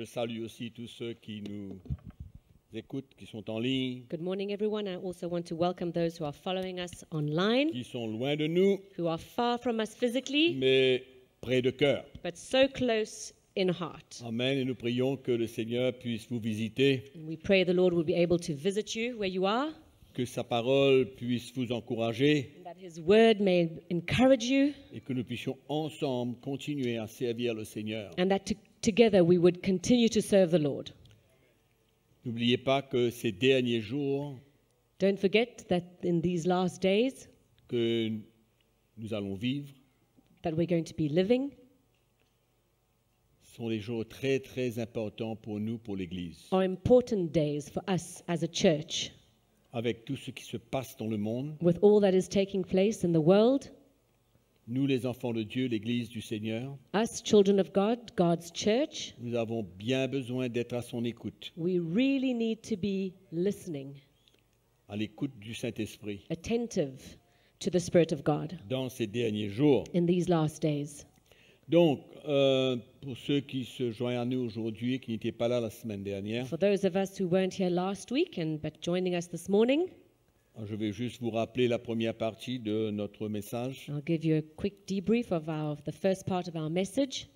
salue aussi tous ceux qui nous écoutent, qui sont en ligne, Good morning, everyone. I also want to welcome those who are following us online, qui sont loin de nous, who are far from us physically, mais près de cœur. but so close in heart. Amen. Et nous prions que le Seigneur puisse vous visiter, And we pray the Lord will be able to visit you where you are, que sa parole puisse vous encourager and that His word may encourage you, et que nous puissions ensemble continuer à servir le Seigneur. and that together we would continue to serve the Lord. N'oubliez pas que ces derniers jours Don't forget that in these last days que nous allons vivre that we're going to be living sont des jours très, très importants pour nous, pour l'Église. are important days for us as a church. Avec tout ce qui se passe dans le monde, With all that is taking place in the world, nous, les enfants de Dieu, l'Église du Seigneur, us children of God, God's church, nous avons bien besoin d'être à son écoute, we really need to be listening, à l'écoute du Saint-Esprit attentive to the Spirit of God dans ces derniers jours. in these last days. Donc, pour ceux qui se joignent à nous aujourd'hui et qui n'étaient pas là la semaine dernière, For those of us who weren't here last week but joining us this morning, je vais juste vous rappeler la première partie de notre message. I'll give you a quick debrief of the first part of our message,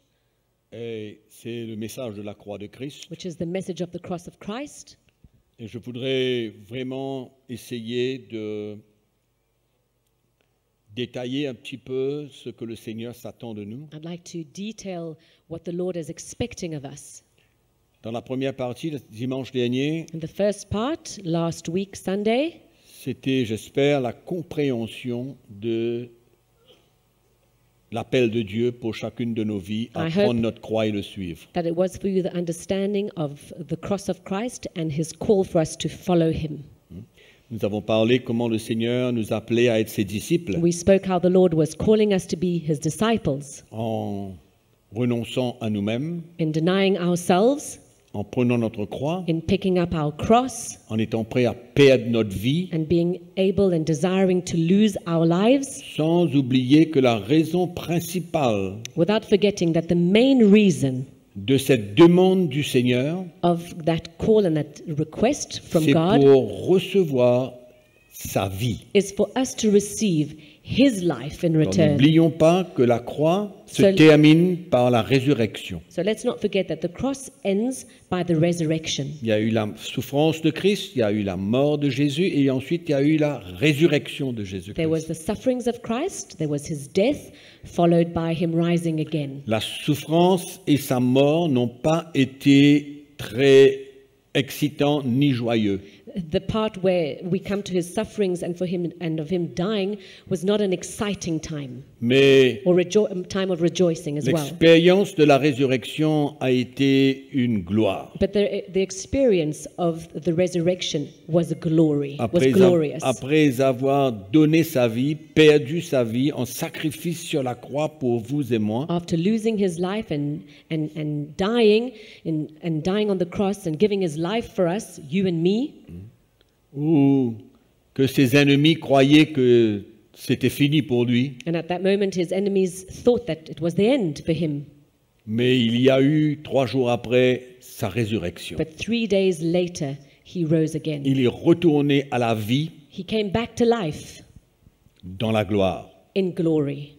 Et c'est le message de la croix de Christ. which is the message of the cross of Christ. Et je voudrais vraiment essayer de détailler un petit peu ce que le Seigneur s'attend de nous. I'd like to detail what the Lord is expecting of us. Dans la première partie, le dimanche dernier, In the first part, last week, Sunday, c'était, j'espère, la compréhension de l'appel de Dieu pour chacune de nos vies à I hope- prendre notre croix et le suivre. that it was for you the understanding of the cross of Christ and His call for us to follow Him. Nous avons parlé comment le Seigneur nous appelait à être ses disciples We spoke how the Lord was calling us to be His disciples en renonçant à nous-mêmes, in denying ourselves, en prenant notre croix, in picking up our cross, en étant prêt à perdre notre vie, and being able and desiring to lose our lives, sans oublier que la raison principale without forgetting that the main reason de cette demande du Seigneur, of that call and that request from c'est God pour recevoir sa vie. is for us to receive His life in Alors, return. n'oublions pas que la croix se Seul- termine par la résurrection. So let's not forget that the cross ends by the resurrection. Il y a eu la souffrance de Christ, il y a eu la mort de Jésus et ensuite il y a eu la résurrection de There was Jésus-Christ. the sufferings of Christ, there was His death, followed by Him rising again. La souffrance et sa mort n'ont pas été très excitants ni joyeux. The part where we come to His sufferings and for Him and of Him dying was not an exciting time Mais or time of rejoicing as well. l'expérience de la résurrection a été une gloire. But the experience of the resurrection was a glory, was Après, glorious. après avoir donné sa vie, perdu sa vie en sacrifice sur la croix pour vous et moi, After losing His life and dying and dying on the cross and giving His life for us, you and me, ou que ses ennemis croyaient que c'était fini pour lui, and at that moment His enemies thought that it was the end for Him. mais il y a eu 3 jours après sa résurrection. But 3 days later, He rose again. Il est retourné à la vie He came back to life dans la gloire. in glory.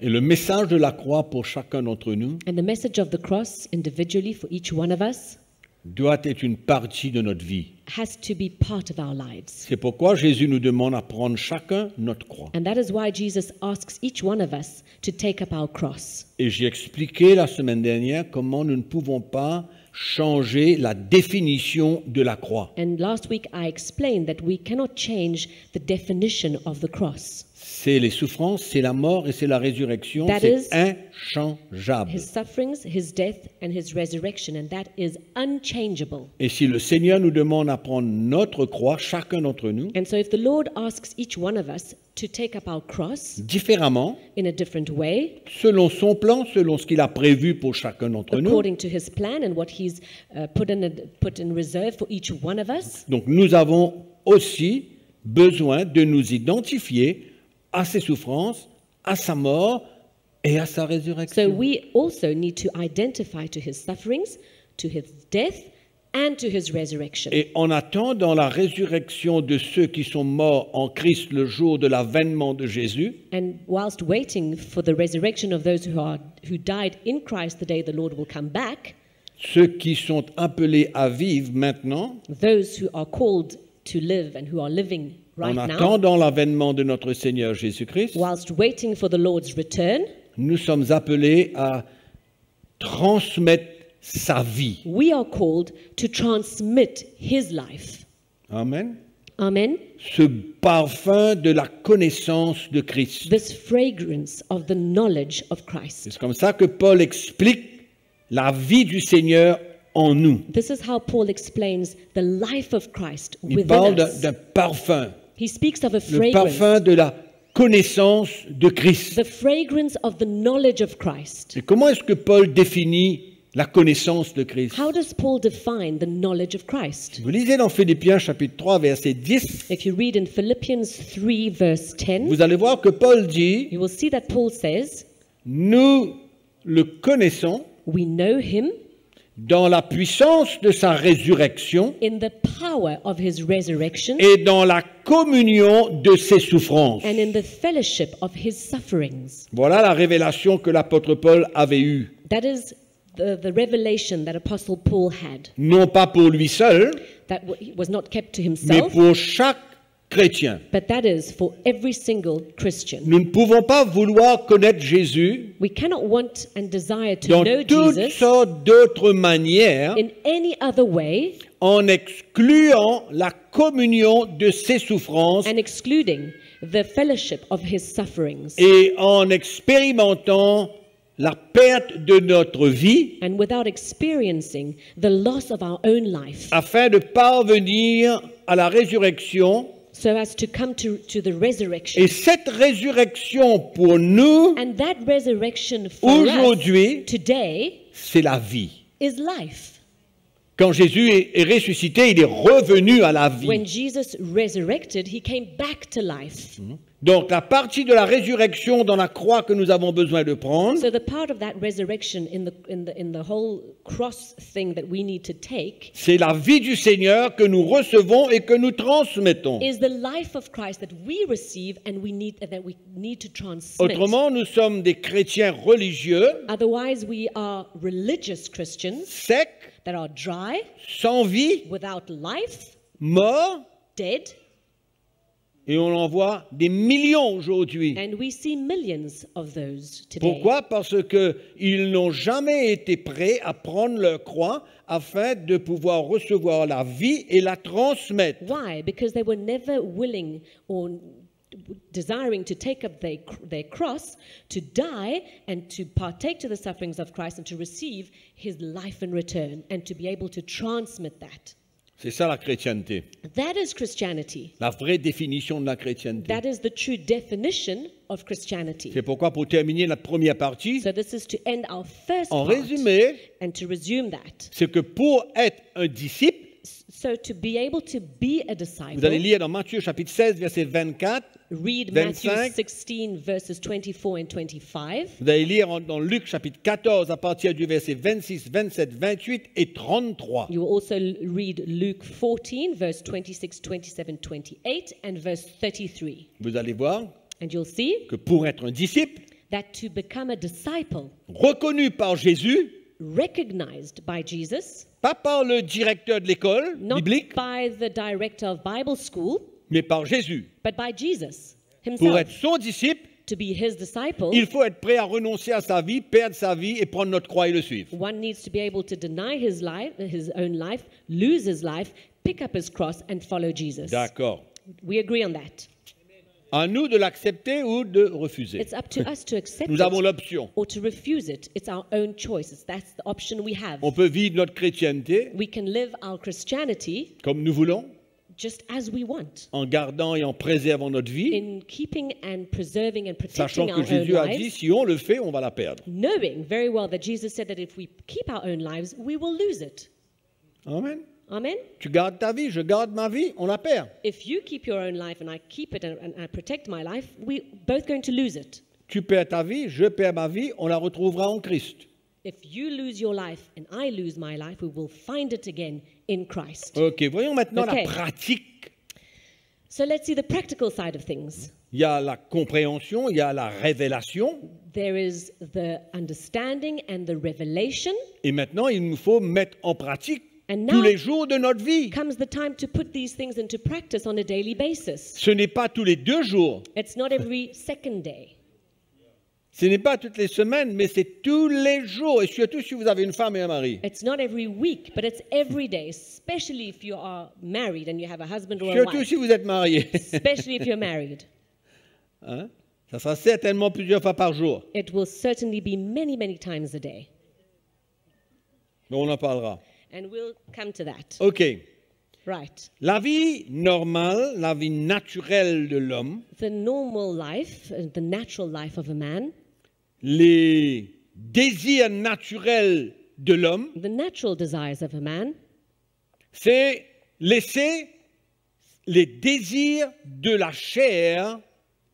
Et le message de la croix pour chacun d'entre nous And the message of the cross individually for each one of us doit être une partie de notre vie. has to be part of our lives. C'est pourquoi Jésus nous demande à prendre chacun notre croix. And that is why Jesus asks each one of us to take up our cross. Et j'ai expliqué la semaine dernière comment nous ne pouvons pas changer la définition de la croix. And last week I explained that we cannot change the definition of the cross. C'est les souffrances, c'est la mort et c'est la résurrection. That C'est is- inchangeable. His sufferings, His death, and His resurrection, and that is unchangeable. Et si le Seigneur nous demande à prendre notre croix, chacun d'entre nous, And so if the Lord asks each one of us to take up our cross différemment, in a different way, selon son plan, selon ce qu'il a prévu pour chacun d'entre nous, according to His plan and what He's put in reserve for each one of us, donc nous avons aussi besoin de nous identifier à ses souffrances, à sa mort et à sa So résurrection. we also need to identify to his sufferings, to his death, and to his resurrection. Et en attendant la résurrection de ceux qui sont morts en Christ le jour de l'avènement de Jésus, And whilst waiting for the resurrection of those who died in Christ the day the Lord will come back, ceux qui sont appelés à vivre maintenant, those who are called to live and who are living right en now, attendant l'avènement de notre Seigneur Jésus-Christ, whilst waiting for the Lord's return, nous sommes appelés à transmettre sa vie. we are called to transmit his life. Amen. Amen. Ce parfum de la connaissance de Christ. This fragrance of the knowledge of Christ. C'est comme ça que Paul explique la vie du Seigneur en nous. This is how Paul explains the life of Christ Il within parle us. d'un parfum, He speaks of a le fragrance, parfum de la connaissance de Christ. the fragrance of the knowledge of Christ. Et comment est-ce que Paul définit la connaissance de Christ? How does Paul define the knowledge of Christ? Vous lisez dans Philippiens chapitre 3 verset 10, If you read in Philippians 3 verse 10, vous allez voir que Paul dit, you will see that Paul says, nous le connaissons we know him dans la puissance de sa résurrection in the power of his resurrection et dans la communion de ses souffrances. and in the fellowship of his sufferings. Voilà la révélation que l'apôtre Paul avait eue. That is the revelation that Apostle Paul had, Non pas pour lui seul, that was not kept to mais himself, pour chaque chrétien. but that is for every single Christian. Nous ne pouvons pas vouloir connaître Jésus We cannot want and desire to dans know toutes Jesus sortes d'autres manières in any other way en excluant la communion de ses souffrances and excluding the fellowship of his sufferings, et en expérimentant la perte de notre vie and without experiencing the loss of our own life, afin de parvenir à la résurrection. so as to come to the resurrection. Et cette résurrection pour nous, And that resurrection for us aujourd'hui, today c'est la vie. is life. Quand Jésus est ressuscité, il est revenu à la When vie. Jesus resurrected, he came back to life. Donc la partie de la résurrection dans la croix que nous avons besoin de prendre, So the part of that resurrection in the whole cross thing that we need to take c'est la vie du Seigneur que nous recevons et que nous transmettons. is the life of Christ that we receive and we need to transmit. Autrement, nous sommes des chrétiens religieux, Otherwise, we are religious Christians secs, that are dry, sans vie, without life, morts, dead, et on en voit des millions aujourd'hui. and we see millions of those today. Pourquoi? Parce qu'ils n'ont jamais été prêts à prendre leur croix afin de pouvoir recevoir la vie et la transmettre. Why? Because they were never willing or desiring to take up their cross, to die and to partake to the sufferings of Christ and to receive his life in return and to be able to transmit that. C'est ça la chrétienté, That is Christianity. la vraie définition de la chrétienté. That is the true definition of Christianity. C'est pourquoi, pour terminer notre première partie, So this is to end our first en part résumé, and to resume that. c'est que pour être un disciple, So to be able to be a vous allez disciple, lire dans Matthieu chapitre 16, verset 24, read 25. Matthew 16 verses 24 and 25. vous allez lire dans Luc chapitre 14 à partir du verset 26, 27, 28 et 33. You will also read Luke 14 verse 26, 27, 28 and verse 33. Vous allez voir And you'll see que pour être un disciple, that to become a disciple, reconnu par Jésus, recognized by Jesus, pas par le directeur de l'école not biblique, by the director of Bible school, mais par Jésus. but by Jesus Pour être himself. son disciple, To be his disciple, il faut être prêt à renoncer à sa vie, perdre sa vie et prendre notre croix et le suivre. one needs to be able to deny his life, his own life, lose his life, pick up his cross and follow Jesus. D'accord. We agree on that. À nous de l'accepter ou de refuser. It's up to us to accept Nous avons it l'option. or to refuse it. It's our own choice. That's the option we have. On peut vivre notre chrétienté We can live our Christianity comme nous voulons, just as we want, en gardant et en préservant notre vie, in keeping and preserving and sachant protecting que our own Jésus a dit, lives, si on le fait, on va la perdre. knowing very well that Jesus said that if we keep our own lives, we will lose it. Amen. Amen? Tu gardes ta vie, je garde ma vie, on la perd. If you keep your own life and I keep it and I protect my life, we're both going to lose it. tu perds ta vie, je perds ma vie, on la retrouvera en Christ. If you lose your life and I lose my life, we will find it again in Christ. Ok, voyons maintenant Ok. la pratique. So let's see the practical side of things. Il y a la compréhension, il y a la révélation. There is the understanding and the revelation. Et maintenant, il nous faut mettre en pratique And tous now les jours de notre vie. comes the time to put these things into practice on a daily basis. Ce n'est pas tous les 2 jours, It's not every second day. ce n'est pas toutes les semaines, mais c'est tous les jours. Et surtout si vous avez une femme et un mari. It's not every week, but it's every day, especially if you are married and you have a husband or a Surtout wife. si vous êtes marié. Especially if you're married. Hein? Ça sera certainement plusieurs fois par jour. It will certainly be many, many times a day. Mais on en parlera. And we'll come to that. OK. Right. La vie normale, la vie naturelle de l'homme, The normal life, the natural life of a man, les désirs naturels de l'homme, the natural desires of a man, c'est laisser les désirs de la chair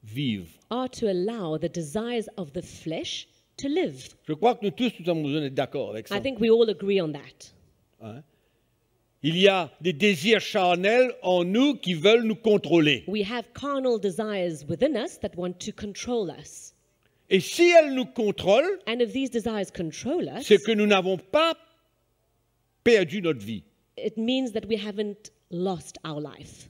vivre. are to allow the desires of the flesh to live. Je crois que nous tous, nous avons besoin d'être d'accord avec ça. I think we all agree on that. Hein? Il y a des désirs charnels en nous qui veulent nous contrôler. We have carnal desires within us that want to control us. Et si elles nous contrôlent, And if these desires control us, c'est que nous n'avons pas perdu notre vie. it means that we haven't lost our life.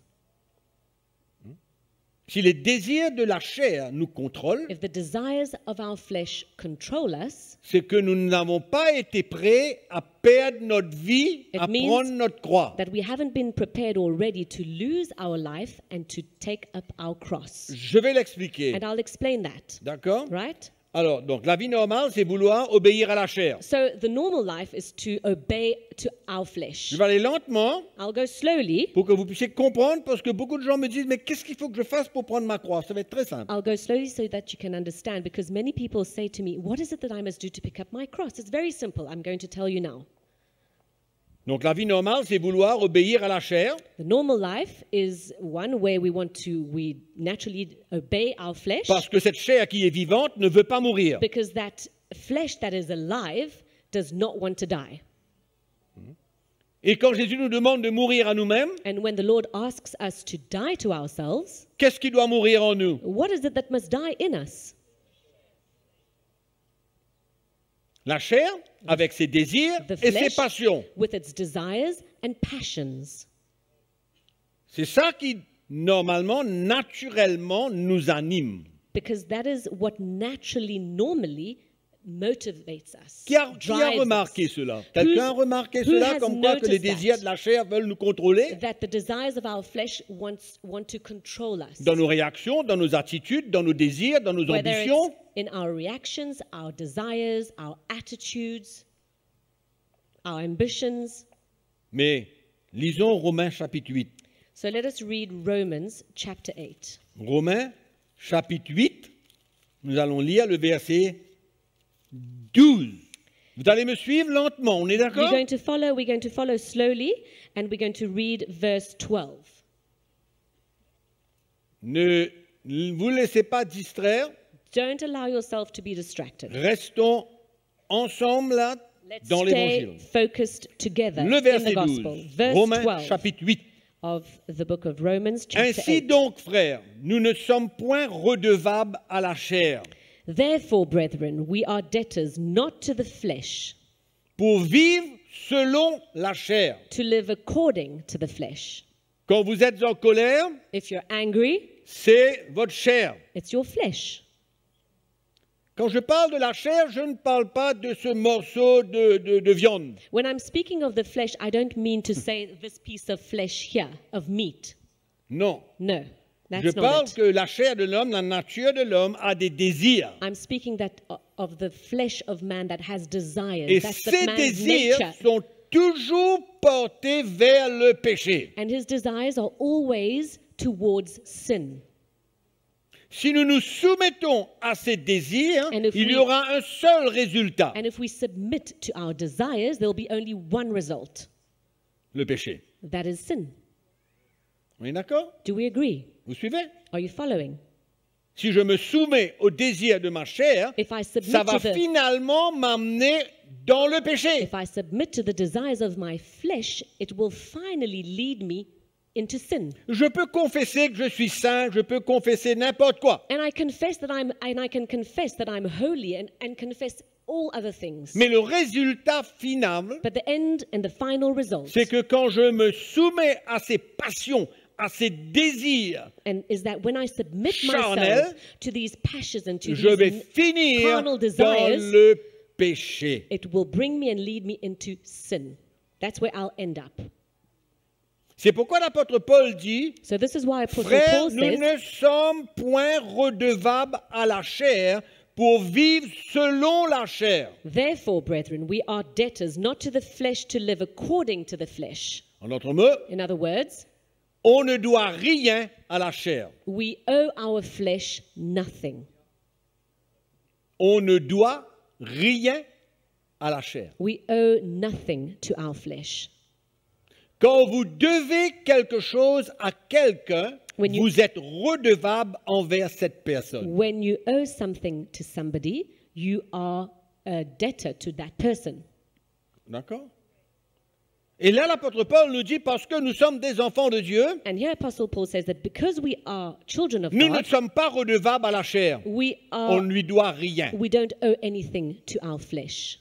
Si les désirs de la chair nous contrôlent, If the desires of our flesh control us, c'est que nous n'avons pas été prêts à perdre notre vie, It à means prendre notre croix. that we haven't been prepared already to lose our life and to take up our cross. Je vais l'expliquer. And I'll explain that, D'accord? right? Alors, donc, la vie normale, c'est vouloir obéir à la chair. So the normal life is to obey to our flesh. Je vais aller lentement I'll go slowly. pour que vous puissiez comprendre, parce que beaucoup de gens me disent, mais qu'est-ce qu'il faut que je fasse pour prendre ma croix? Ça va être très simple. I'll go slowly so that you can understand, because many people say to me, what is it that I must do to pick up my cross? It's very simple. I'm going to tell you now. Donc, la vie normale, c'est vouloir obéir à la chair, The normal life is one where we naturally obey our flesh, parce que cette chair qui est vivante ne veut pas mourir. because that flesh that is alive does not want to die. Et quand Jésus nous demande de mourir à nous-mêmes, And when the Lord asks us to die to ourselves, qu'est-ce qui doit mourir en nous? what is it that must die in us? La chair, avec ses désirs The et ses flesh passions. with its desires and passions. C'est ça qui, normalement, naturellement, nous anime. Because that is what normally motivates us. Qui a drives us. remarqué cela? Quelqu'un a remarqué who cela, has comme quoi que les noticed désirs that? de la chair veulent nous contrôler That the desires of our flesh want to control us. dans nos réactions, dans nos attitudes, dans nos désirs, dans nos Whether ambitions? it's in our reactions, our desires, our attitudes, our ambitions. Mais lisons Romains chapitre 8. So let us read Romans chapter 8. Romains chapitre 8, nous allons lire le verset 12. Vous allez me suivre lentement, on est d'accord? We're going to follow slowly, and we're going to read verse 12. Ne vous laissez pas distraire, Don't allow yourself to be distracted. restons ensemble là Let's dans stay l'évangile. focused together Le in the verset gospel. 12, Verse Romains 12 chapitre 8. of the book of Romans chapter Ainsi 8. donc, frères, nous ne sommes point redevables à la chair Therefore, brethren, we are debtors not to the flesh, pour vivre selon la chair. to live according to the flesh. Quand vous êtes en colère, If you're angry, c'est votre chair. it's your flesh. Quand je parle de la chair, je ne parle pas de ce morceau de viande. When I'm speaking of the flesh, I don't mean to say this piece of flesh here, of meat. Non. No, Je that's parle not it. que la chair de l'homme, la nature de l'homme a des désirs. I'm speaking of the flesh of man that has desires. Et That's the ces man's désirs nature. sont toujours portés vers le péché. And his desires are always towards sin. Si nous nous soumettons à ces désirs, And if il y we- aura un seul résultat, And if we submit to our desires, there will be only one result. le péché. That is sin. On est d'accord? Do we agree? Vous suivez? Are you following? si je me soumets au désir de ma chair, if I ça submit va to the finalement m'amener dans le péché. if I submit to the desires of my flesh, it will finally lead me into sin. Je peux confesser que je suis saint, je peux confesser n'importe quoi. And I can confess that I'm holy and confess all other things. Mais le résultat final, But the end and the final result c'est que quand je me soumets à ces passions, à ces désirs, and is that when I submit charnel, myself to these passions and to je vais these finir carnal dans desires, le péché. it will bring me and lead me into sin. That's where I'll end up. C'est pourquoi l'apôtre Paul dit, So this is why Apostle frères, Paul nous says, ne sommes point redevables à la chair pour vivre selon la chair. therefore, brethren, we are debtors not to the flesh to live according to the flesh. En d'autres mots, In other words, on ne doit rien à la chair. we owe our flesh nothing. On ne doit rien à la chair. We owe nothing to our flesh. Quand vous devez quelque chose à quelqu'un, When you- vous êtes redevable envers cette personne. When you owe something to somebody, you are a debtor to that person. D'accord? Et là, l'apôtre Paul nous dit, parce que nous sommes des enfants de Dieu, And here Apostle Paul says that because we are children of nous ne God, sommes pas redevables à la chair. On ne lui doit rien. we don't owe anything to our flesh.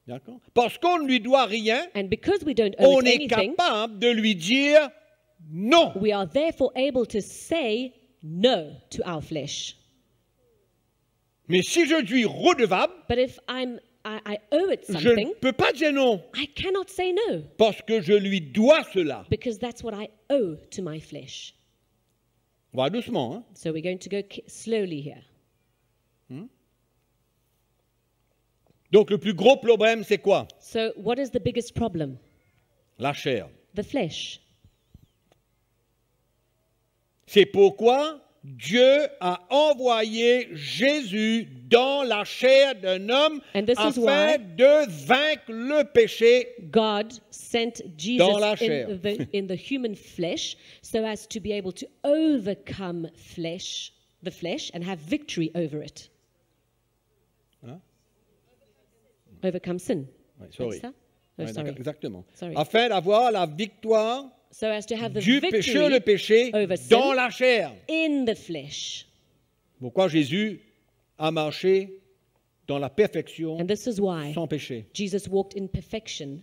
D'accord? Parce qu'on ne lui doit rien, And because we don't owe on it est anything, capable de lui dire non. we are therefore able to say no to our flesh. Mais si je suis redevable, But if I owe it je ne something, peux pas dire non. I cannot say no Parce que je lui dois cela. because that's what I owe to my flesh. On va doucement, hein? So we're going to go slowly here. Donc le plus gros problème, c'est quoi? So what is the biggest problem? La chair. The flesh. C'est pourquoi Dieu a envoyé Jésus dans la chair d'un homme And this is afin why de vaincre le péché. God sent Jesus Dans la chair. in the human flesh so as to be able to overcome the flesh, and have victory over it. Hein? Overcome sin. Ouais, sorry. That's that? Oh, Ouais, sorry. d'accord, exactement. Sorry. Afin d'avoir la victoire So as to have the du péché, victory le péché over sin dans la chair. in the flesh. Pourquoi Jésus a marché dans la perfection And this is why sans péché. Jesus walked in perfection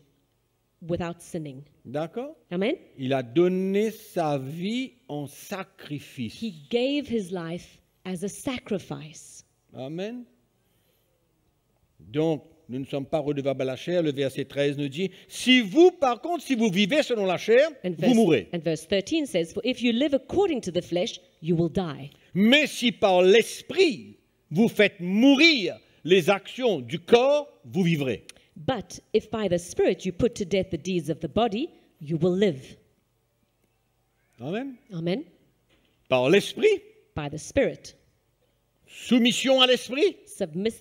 without sinning. D'accord? Amen? Il a donné sa vie en sacrifice. He gave his life as a sacrifice. Amen. Donc, nous ne sommes pas redevables à la chair. Le verset 13 nous dit, si vous, par contre, si vous vivez selon la chair, vous mourrez. And verse 13 says, for if you live according to the flesh, you will die. Mais si par l'esprit, vous faites mourir les actions du corps, vous vivrez. But if by the Spirit you put to death the deeds of the body, you will live. Amen. Amen? Par l'esprit, By the Spirit. soumission à l'esprit,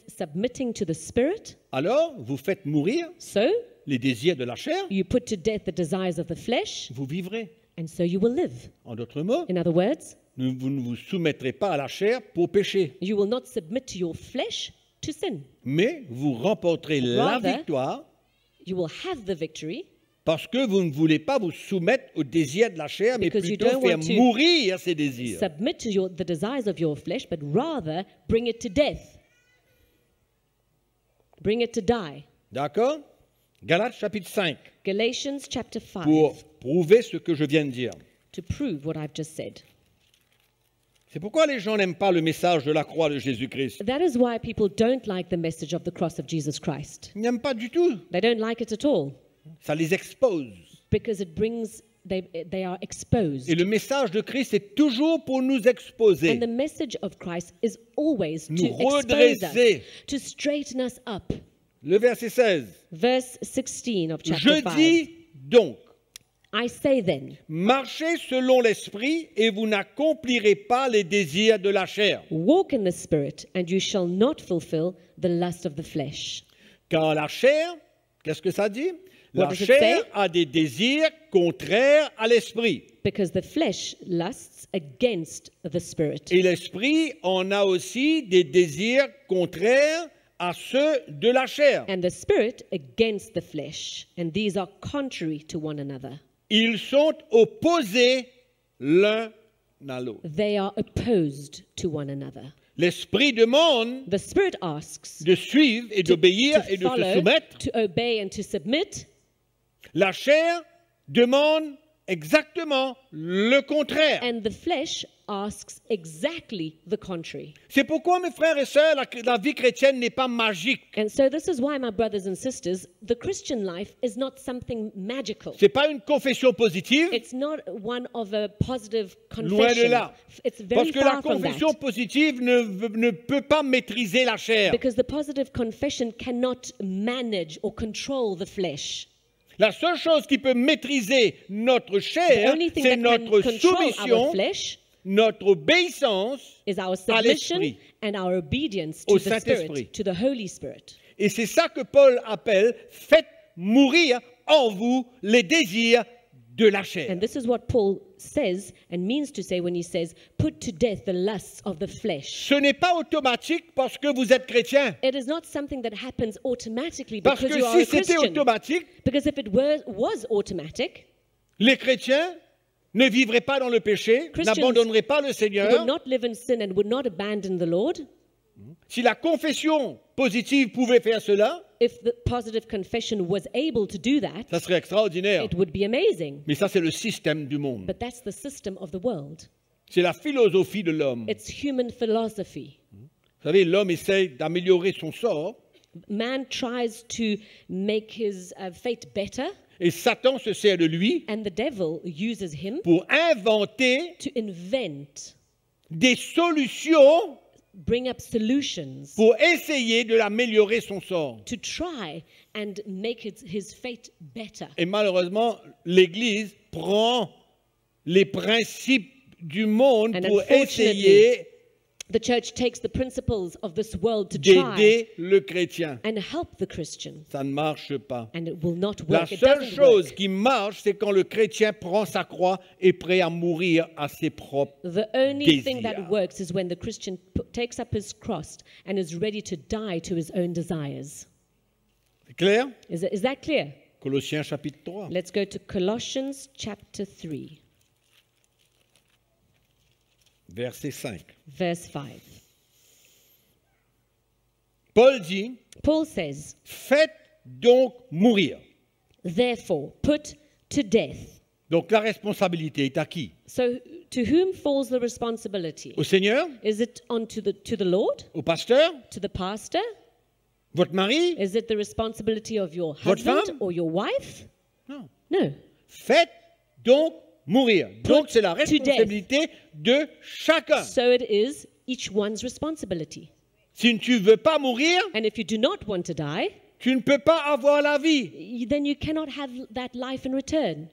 Submitting to the Spirit. alors vous faites mourir So les désirs de la chair, you put to death the desires of the flesh, vous vivrez. and so you will live. En d'autres mots, In other words, vous ne vous soumettrez pas à la chair pour pécher, you will not submit to your flesh to sin. mais vous remporterez la Rather, victoire You will have the victory parce que vous ne voulez pas vous soumettre aux désirs de la chair, mais Because you plutôt don't faire want to mourir ces désirs. submit to the desires of your flesh, but rather bring it to death. Bring it to die. D'accord? Galates chapitre 5, Galatians chapter 5, pour prouver ce que je viens de dire. to prove what I've just said. C'est pourquoi les gens n'aiment pas le message de la croix de Jésus-Christ. That is why people don't like the message of the cross of Jesus Christ. Ils n'aiment pas du tout. They don't like it at all Ça les expose. because they are exposed. Et le message de Christ est toujours pour nous exposer. And the message of Christ is always Nous to expose redresser. us, to straighten us up. Le verset 16. Verse 16 of chapter Je 5. dis donc, I say then, marchez selon l'esprit et vous n'accomplirez pas les désirs de la chair. walk in the Spirit, and you shall not fulfill the lust of the flesh. Car la chair, qu'est-ce que ça dit? What La does it chair say? a des désirs contraires à l'esprit. Because the flesh lusts against the spirit. Et l'esprit en a aussi des désirs contraires à ceux de la chair. And the spirit against the flesh. And these are contrary to one another. Ils sont opposés l'un à l'autre. They are opposed to one another. L'esprit demande The spirit asks de suivre et d'obéir et de se follow, soumettre. to obey and to submit. La chair demande exactement le contraire. And the flesh asks exactly the contrary. C'est pourquoi, mes frères et sœurs, la vie chrétienne n'est pas magique. And so this is why, my brothers and sisters, the Christian life is not something magical. Ce n'est pas une confession positive, It's not one of a positive loin de confession. là. It's Parce very que la far from confession that. positive ne peut pas maîtriser la chair. Because the positive confession cannot manage or control the flesh. La seule chose qui peut maîtriser notre The chair, only thing c'est that can notre control our soumission, flesh notre obéissance is our à submission l'esprit. and our obedience Au to the Saint-Esprit. Spirit, to the Holy Spirit. Et c'est ça que Paul appelle « faites mourir en vous les désirs de la chair And this is what Paul says and means to say when he says, put to death the lusts of the ». flesh. Ce n'est pas automatique parce que vous êtes chrétien. It is not something that happens automatically Parce because que you are si a c'était Christian. automatique, Because if it was automatic, les chrétiens ne vivraient pas dans le péché, Christians n'abandonneraient pas le would Seigneur. not live in sin and would not abandon the Lord. Si la confession positive pouvait faire cela, If the positive confession was able to do that, ça serait extraordinaire. it would be amazing. Mais ça, c'est le système du monde. But that's the system of the world. C'est la philosophie de l'homme. It's human philosophy. Vous savez, l'homme essaye d'améliorer son sort Man tries to make his fate better, et Satan se sert de lui and the devil uses him pour inventer to invent, des solutions bring up solutions pour essayer de l'améliorer son sort. to try and make his fate better. Et malheureusement, l'Église prend les principes du monde And pour unfortunately, essayer The church takes the principles of this world to d'aider try le chrétien. and help the Christian, Ça ne marche pas. and it will not La work. It seule doesn't chose work. qui marche, c'est quand le chrétien prend sa croix et est prêt à mourir à ses propres The only thing that désirs. works is when the Christian takes up his cross and is ready to die to his own desires. C'est clair? Is that clear? Colossiens chapitre 3. Let's go to Colossians chapter 3, Verset 5. verse 5. Paul dit, Paul says, faites donc mourir. therefore, put to death. Donc la responsabilité est à qui? So, to whom falls the responsibility? Au Seigneur? Is it to the Lord? Au pasteur? To the pastor? Votre mari? Is it the responsibility of your Votre husband femme? or your wife? Non. No. Faites donc mourir. Donc c'est la to death. responsabilité de chacun. So it is each one's responsibility. Si tu ne veux pas mourir, And if you do not want to die, tu ne peux pas avoir la vie. then you cannot have that life in return.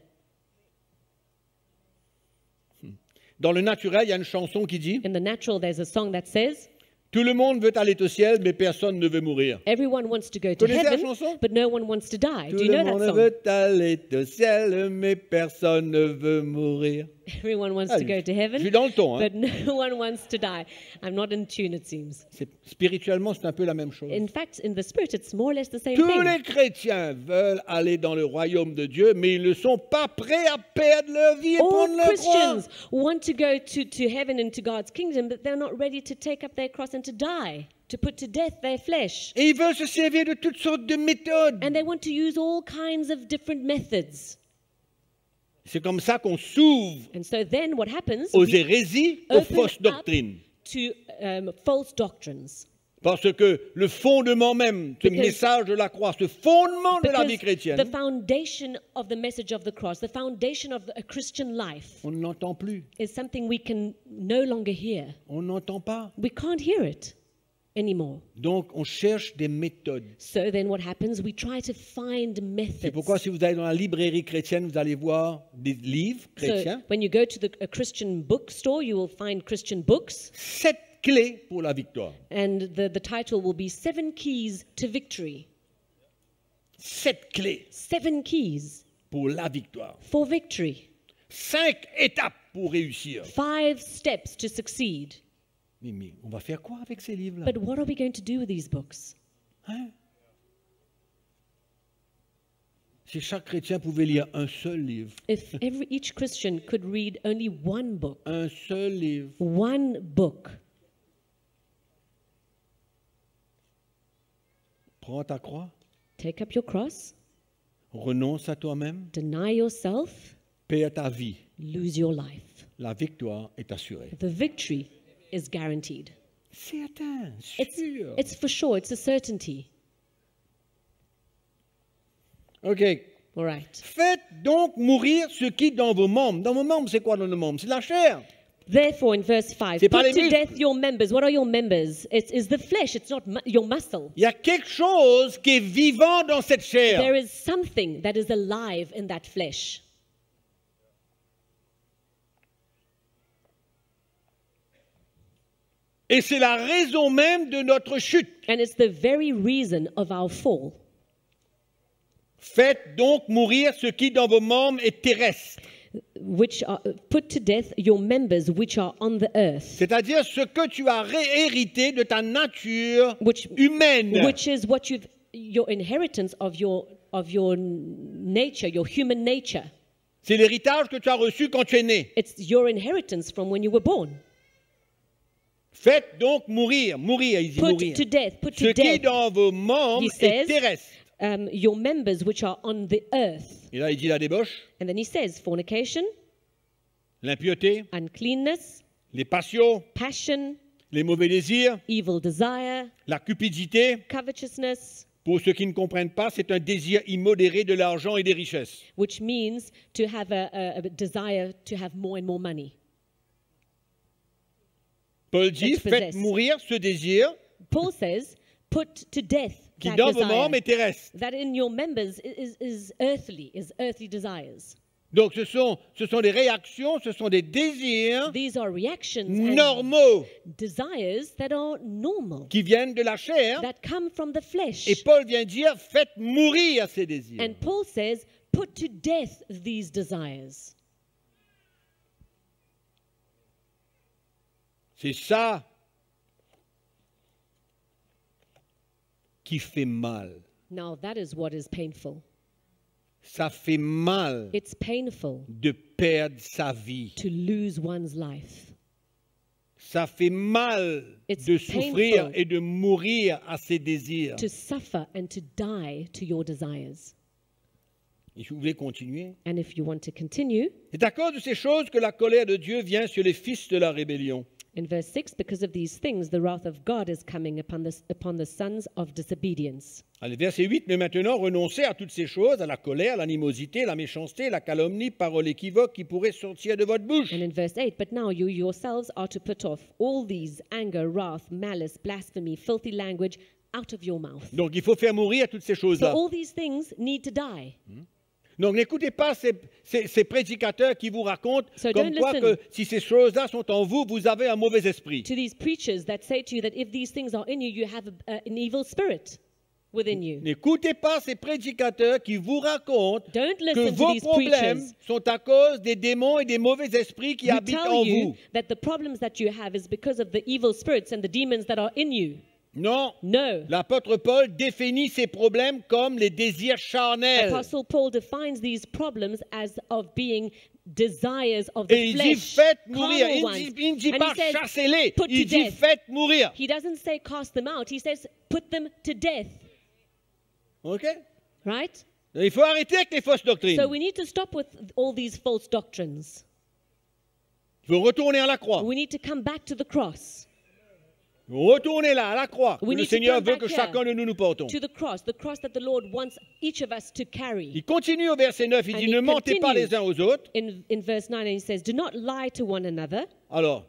Dans le naturel, il y a une chanson qui dit In the natural, there's a song that says, tout le monde veut aller au ciel, mais personne ne veut mourir. everyone wants to go to Connaissez la heaven, chanson? but no one wants to die. Tout Do you le know that monde song? veut aller au ciel, mais personne ne veut mourir. Everyone wants Ah, to go to je heaven, suis dans le ton. Hein. but no one wants to die. I'm not in tune, it seems. Spirituellement, c'est un peu la même chose. In fact, in the spirit, it's more or less the same Tous thing. les chrétiens veulent aller dans le royaume de Dieu, mais ils ne sont pas prêts à perdre leur vie et All prendre leur croix. Christians want to go to heaven and to God's kingdom, but they're not ready to take up their cross and to die, to put to death their flesh. Et ils veulent se servir de toutes sortes de méthodes. And they want to use all kinds of different methods. C'est comme ça qu'on s'ouvre And so then what happens? aux We hérésies, aux open fausses up doctrines. to false doctrines. Parce que le fondement même, ce Because- message de la croix, ce fondement de la vie Because chrétienne, the foundation of the message of the cross, the foundation of a Christian life, on ne l'entend plus. is something we can no longer hear. On n'entend pas. We can't hear it anymore. Donc, on cherche des méthodes. So then what happens? We try to find C'est methods. pourquoi si vous allez dans la librairie chrétienne, vous allez voir des livres So chrétiens. when you go to a Christian bookstore, you will find Christian books, 7 clés pour la victoire. and the title will be 7 Keys to Victory. 7 clés 7 keys pour la victoire. for victory. 5 étapes pour réussir. 5 steps to succeed. Mais on va faire quoi avec ces livres-là? But what are we going to do with these books? Hein? Si chaque chrétien pouvait lire un seul livre, If each Christian could read only one book, un seul livre, one book, prends ta croix, take up your cross, renonce à toi-même, deny yourself, perds ta vie, lose your life. la victoire est assurée. The victory is guaranteed. Certain, It's, sûr. it's for sure, it's a certainty. OK. All right. Faites donc mourir ce qui est dans vos membres. Dans vos membres, c'est quoi dans nos membres? C'est la chair. Therefore, in verse 5, C'est pas put les to muscles. death your members. What are your members? It's the flesh, it's not your muscle. Il y a quelque chose qui est vivant dans cette chair. There is something that is alive in that flesh. Et c'est la raison même de notre chute. And it's the very reason of our fall. Faites donc mourir ce qui dans vos membres est terrestre. Which are put to death your members which are on the earth, C'est-à-dire ce que tu as hérité de ta nature which humaine. which is what your inheritance of your nature, your human nature. C'est l'héritage que tu as reçu quand tu es né. It's your inheritance from when you were born. Faites donc mourir, il dit Put mourir. to death, put Ce to qui est death dans vos membres He est says- terrestre. your members which are on the earth. Et là, il dit la débauche, And then he says fornication, l'impureté, uncleanness, les passions, passion, les mauvais désirs, evil desire, la cupidité. covetousness, Pour ceux qui ne comprennent pas, c'est un désir immodéré de l'argent et des richesses. which means to have a desire to have more and more money. Paul dit, Let's faites possess. mourir ce désir Paul says, put to death qui that dans vos desire, membres est terrestre. that in your members is earthly desires. Donc ce sont des réactions, ce sont des désirs These are reactions and normaux desires that are normal, qui viennent de la chair. that come from the flesh. Et Paul vient dire, faites mourir ces désirs. And Paul says, put to death these desires. C'est ça qui fait mal. Now that is what is painful. Ça fait mal It's painful de perdre sa vie. to lose one's life. Ça fait mal It's de souffrir painful et de mourir à ses désirs. To suffer and to die to your desires. Et si vous voulez continuer, And if you want to continue, c'est à cause de ces choses que la colère de Dieu vient sur les fils de la rébellion. in verse 6, because of these things, the wrath of God is coming upon the sons of disobedience. Allez, verset 8, mais maintenant renoncez à toutes ces choses, à la colère, l'animosité, la méchanceté, la calomnie, paroles équivoques qui pourraient sortir de votre bouche. And in verse 8, but now you yourselves are to put off all these anger, wrath, malice, blasphemy, filthy language out of your mouth. Donc il faut faire mourir toutes ces So choses-là. all these things need to die. Donc n'écoutez pas ces prédicateurs qui vous racontent So comme don't quoi listen. que si ces choses-là sont en vous, vous avez un mauvais esprit. To these preachers that say to you that if these things are in you, you have an evil spirit within you. N'écoutez pas ces prédicateurs qui vous racontent Don't que listen to vos these problèmes preachers sont à cause des démons et des mauvais esprits qui who habitent tell en you vous. that the problems that you have is because of the evil spirits and the demons that are in you. Non, No. l'apôtre Paul définit ces problèmes comme les désirs charnels. Apostle Paul defines these problems as of being desires of the Et il dit flesh, faites mourir. carnal Il ones. ne dit And pas he says, chassez-les. put Il to dit death. faites mourir. He doesn't say cast them out. He says put them to death. OK? Right? Il faut arrêter avec les fausses doctrines. So we need to stop with all these false doctrines. Il faut retourner à la croix. We need to come back to the cross. Retournez là, à la croix. We Le need to Seigneur come veut back que here. chacun de nous portons. To the cross that the Lord wants each of us to carry. Il continue au verset 9. Il And dit he ne mentez pas continues. les uns aux autres. In verse 9, and he says, do not lie to one another, Alors,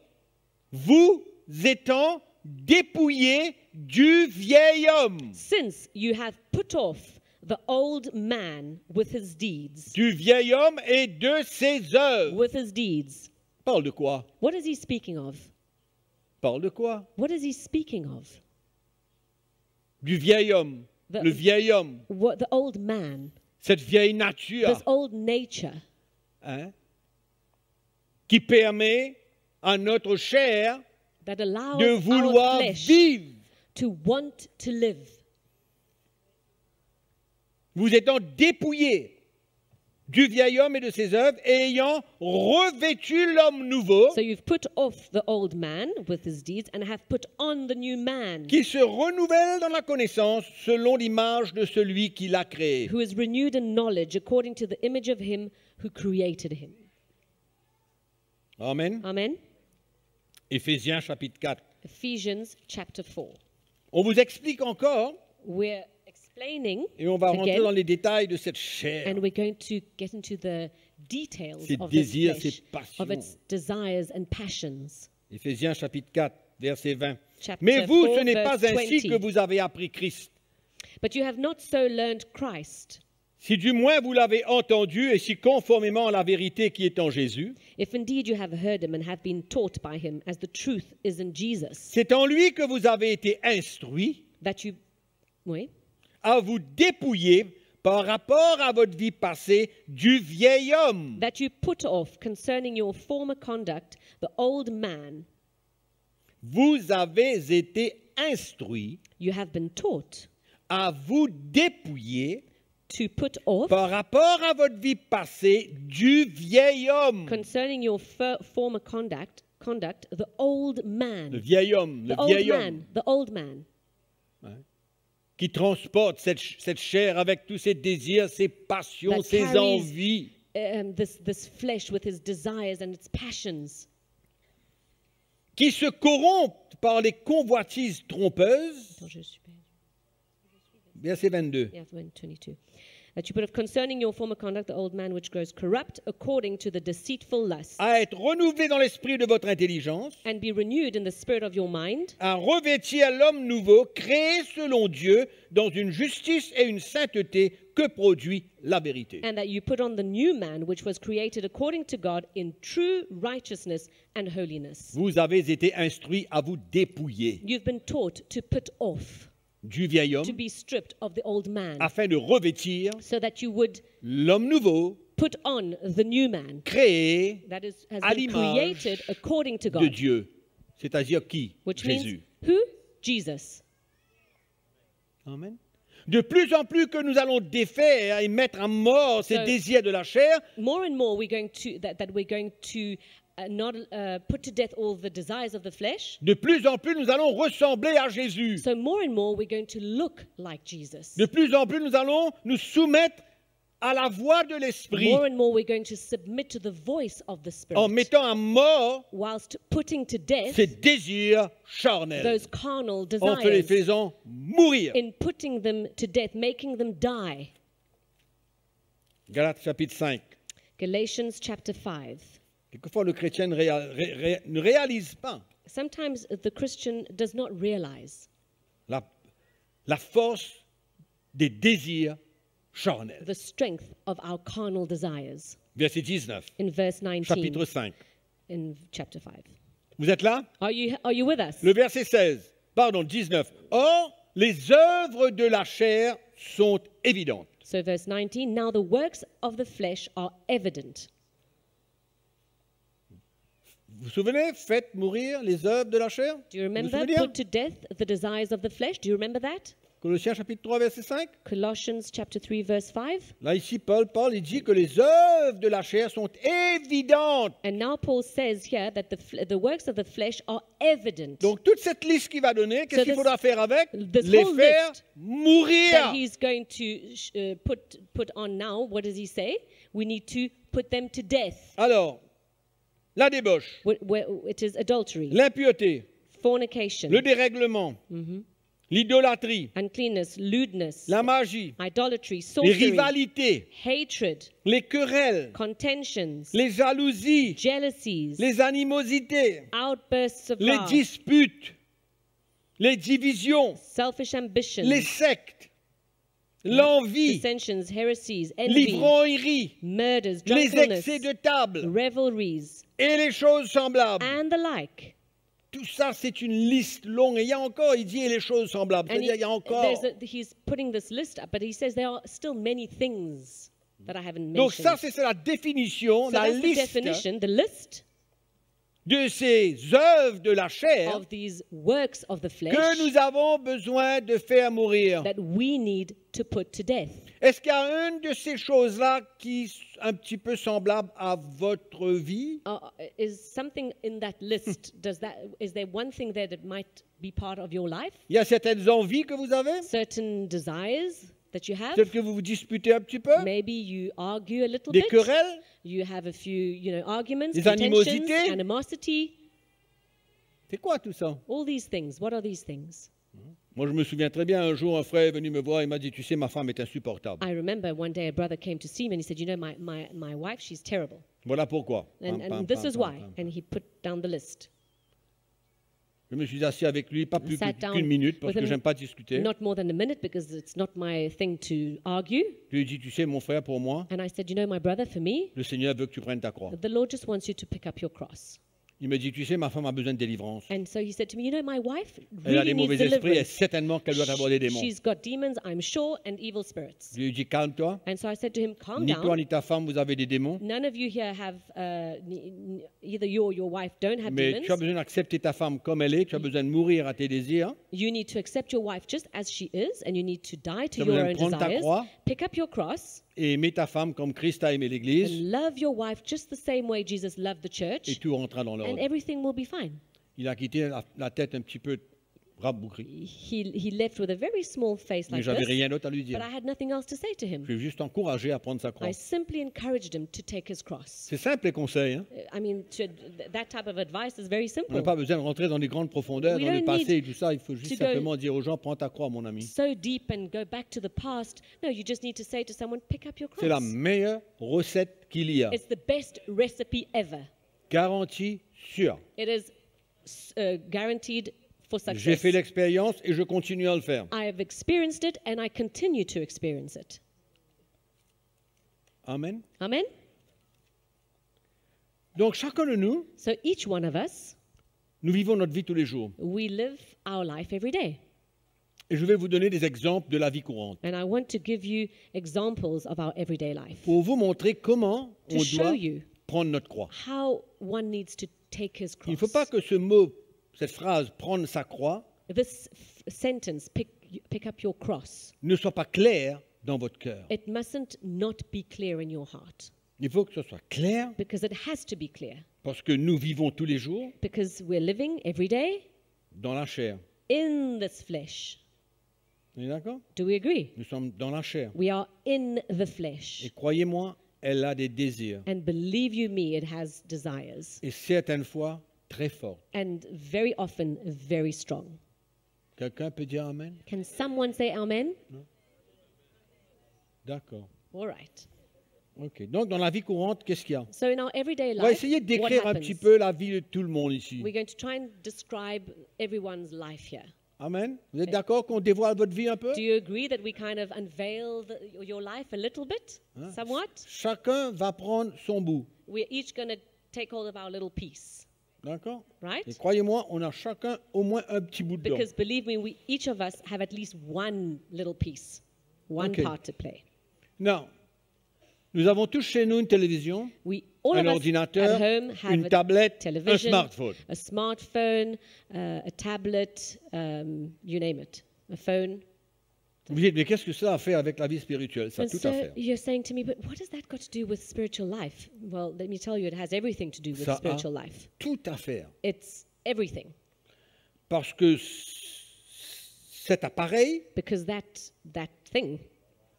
vous étant dépouillés du vieil homme. since you have put off the old man with his deeds. Du vieil homme et de ses œuvres. With his deeds. Parle de quoi? What is he speaking of? Parle de quoi? What is he speaking of? Du vieil homme. The- Le vieil homme. What, the old man, Cette vieille nature. this old nature. Hein? qui permet à notre chair that allows de our vouloir flesh vivre. to want to live. Vous étant dépouillés du vieil homme et de ses œuvres, et ayant revêtu l'homme nouveau, So you've put off the old man with his deeds and have put on the new man, qui se renouvelle dans la connaissance selon l'image de celui qui l'a créé. who is renewed in knowledge according to the image of him who created him. Amen. Amen. Éphésiens chapitre 4. Ephesians chapter 4. On vous explique encore, We're explaining et on va rentrer again, dans les détails de cette chair. and we're going to get into the details Ses of this désirs, flesh, ses passions. of its desires and passions. Éphésiens chapitre 4, verset 20. Chapter Mais vous, 4, ce n'est pas verse ainsi 20. que vous avez appris Christ. But you have not so learned Christ, Si du moins vous l'avez entendu et si conformément à la vérité qui est en Jésus, if indeed you have heard him and have been taught by him, as the truth is in Jesus, c'est en lui que vous avez été instruits that you... Oui. à vous dépouiller par rapport à votre vie passée du vieil homme. That you put off concerning your former conduct the old man. Vous avez été instruits You have been taught à vous dépouiller to put off par rapport à votre vie passée du vieil homme. concerning your former conduct the old Le man. vieil homme, le The old vieil homme man. The old man. qui transporte cette chair avec tous ses désirs, ses passions, That ses carries- envies. This flesh with its desires and its passions, Qui se corrompt par les convoitises trompeuses. Verset 22. Yeah, 22. That you put off concerning your former conduct the old man which grows corrupt according to the deceitful lust, À être renouvelé dans l'esprit de votre intelligence, and be renewed in the spirit of your mind, à revêtir l'homme nouveau, créé selon Dieu, dans une justice et une sainteté que produit la vérité. and that you put on the new man which was created according to God in true righteousness and holiness. Vous avez été instruits à vous dépouiller You've been taught to put off, du vieil homme to be stripped of the old man, afin de revêtir so that you would l'homme nouveau put on the new man créé that has à been l'image created according to de God, Dieu. C'est-à-dire qui? which Jésus. means who? Jesus. Amen. De plus en plus que nous allons défaire et mettre à mort ces So- désirs de la chair, More and more we're going to that we're going to not put to death all the desires of the flesh. de plus en plus nous allons ressembler à Jésus. So more and more we're going to look like Jesus. De plus en plus nous allons nous soumettre à la voix de l'Esprit More and more we're going to submit to the voice of the Spirit, en mettant à mort whilst putting to death ces désirs charnels, those carnal en te les desires, faisant mourir. in putting them to death, making them die. Galates chapitre 5. Galatians chapter 5. Quelquefois le chrétien ne réalise pas Sometimes the Christian does not realize la force des désirs charnels. the strength of our carnal desires. Verset 19, In verse 19, chapitre 5. in chapter 5. Vous êtes là? Are you with us? Le verset 16, pardon, 19. Or, les œuvres de la chair sont évidentes. So verse 19, now the works of the flesh are evident. Vous vous souvenez? Faites mourir les œuvres de la chair. Do you Vous vous remember? souvenez? Put to death the desires of the flesh. Do you remember that? Colossiens chapitre 3, verset 5. Colossians chapter 3 verse 5. Là, ici, Paul il dit que les œuvres de la chair sont évidentes. And now Paul says here that the works of the flesh are evident. Donc, toute cette liste qu'il va donner, qu'est-ce qu'il this- faudra faire avec? this Les whole faire list mourir. That he's going to put on now. What does he say? We need to put them to death. Alors, la débauche, Where it is adultery, l'impureté, fornication, le dérèglement, l'idolâtrie, uncleanness, lewdness, la magie, idolatry, les sorcery, rivalités, hatred, les querelles, contentions, les jalousies, jealousies, les animosités, outbursts of les wrath, disputes, les divisions, selfish ambitions, les sectes, l'envie, dissensions, heresies, envy, l'ivrognerie, murders, les drunkenness, excès de table revelries, et les choses semblables. and the like. Tout ça, c'est une liste longue. Et il y a encore, il dit, et les choses semblables. And C'est-à-dire, il y a encore. he's putting this list up, but he says there are still many things that I haven't Donc mentioned. ça, c'est la définition, So la that's the liste definition, the list de ces œuvres de la chair of these works of the flesh que nous avons besoin de faire mourir. that we need to put to death. Est-ce qu'il y a une de ces choses-là qui est un petit peu semblable à votre vie? Is something in that list, is there one thing there that might be part of your life? Il y a certaines envies que vous avez? Certain desires that you have? Peut-être que vous vous disputez un petit peu? Maybe you argue a little Des bit. querelles? You have a few, arguments, Des contentions, animosités? animosity. C'est quoi tout ça? All these things. What are these things? Moi, je me souviens très bien, un jour, un frère est venu me voir et m'a dit, tu sais, ma femme est insupportable. I remember one day a brother came to see me and he said, my wife, she's terrible. Voilà pourquoi. And this is why. And he put down the list. Je me suis assis avec lui, pas plus Sat down qu'une minute, parce with que him, j'aime pas discuter. Not more than a minute because it's not my thing to argue. Je lui ai dit, tu sais, mon frère, pour moi, And I said, my brother, for me, le Seigneur veut que tu prennes ta croix. the Lord just wants you to pick up your cross. Il me dit, tu sais, ma femme a besoin de délivrance. And so he said to me, my wife Elle a really des needs mauvais esprits, et deliverance. certainement qu'elle doit avoir des démons. She's got demons, I'm sure, and evil spirits. Je lui ai dit, calme-toi. And so I said to him, calm Ni toi down. ni ta femme, vous avez des démons. None of you here have, either you or your wife don't have Mais demons. tu as besoin d'accepter ta femme comme elle est. Tu as besoin de mourir à tes désirs. You need to accept your wife just as she is, and you need to die to Tu as your besoin own de prendre ta desires. croix Pick up your cross et aimer ta femme comme Christ a aimé l'Église. and love your wife just the same way Jesus loved the Et church, tout rentrera dans and l'ordre. everything will be fine. Il a quitté la tête un petit peu rabougrie. He left with a very small face Mais like j'avais this, rien d'autre à lui dire. but I had nothing else to say to him. Je l'ai juste encouragé à prendre sa croix. I simply encouraged him to take his cross. C'est simple les conseils. Hein? I mean, that type of advice is very On simple. n'a pas besoin de rentrer dans les grandes profondeurs, We dans le don't passé need et tout ça. Il faut juste to go simplement dire aux gens, prends ta croix, mon ami. So deep and go back to the past. No, you just need to say to someone, pick up your C'est la cross. meilleure recette qu'il y a. It's the best recipe ever. Garantie sûre. It is guaranteed for J'ai success. fait l'expérience et je continue à le faire. I have experienced it and I continue to experience it. Amen. Amen? Donc chacun de nous, So each one of us, nous vivons notre vie tous les jours. we live our life every day. Et je vais vous donner des exemples de la vie courante And I want to give you examples of our everyday life. pour vous montrer comment To on show doit you prendre notre croix. how one needs to take his Il ne cross. faut pas que ce mot, cette phrase, prendre sa croix, This sentence, pick up your cross, ne soit pas clair dans votre cœur. it mustn't not be clear in your heart. Il faut que ce soit clair Because it has to be clear. parce que nous vivons tous les jours Because we're living every day dans la chair. in this flesh. Vous êtes d'accord? Do we agree? Nous sommes dans la chair. We are in the flesh. Et croyez-moi, elle a des désirs. And believe you me, it has desires. Et certaines fois, très forts. And very often, very strong. Quelqu'un peut dire Amen? Can someone say amen? D'accord. All right. OK. Donc, dans la vie courante, qu'est-ce qu'il y a? So in our everyday On va life, essayer de what décrire un happens? petit peu la vie de tout le monde ici. We're going to try and describe everyone's life here. Amen? Vous êtes d'accord qu'on dévoile votre vie un peu? Do you agree that we kind of unveil your life a little bit? Somewhat? Chacun va prendre son bout. We're each going to take hold of our little piece, D'accord? right? Et croyez-moi, on a chacun au moins un petit bout dedans. Because believe me, each of us have at least one little piece, one Okay. part to play. Non. Nous avons tous chez nous une télévision, All un of us ordinateur, at home have une a tablette, un television, smartphone. a smartphone, a tablet, you name it, a phone. Vous dites, mais qu'est-ce que ça a à faire avec la vie spirituelle? Ça a And tout so à faire. you're saying to me, but what has that got to do with spiritual life? Well, let me tell you, it has everything to do with Ça a spiritual life. tout à faire. It's everything. Parce que cet appareil, Because that thing,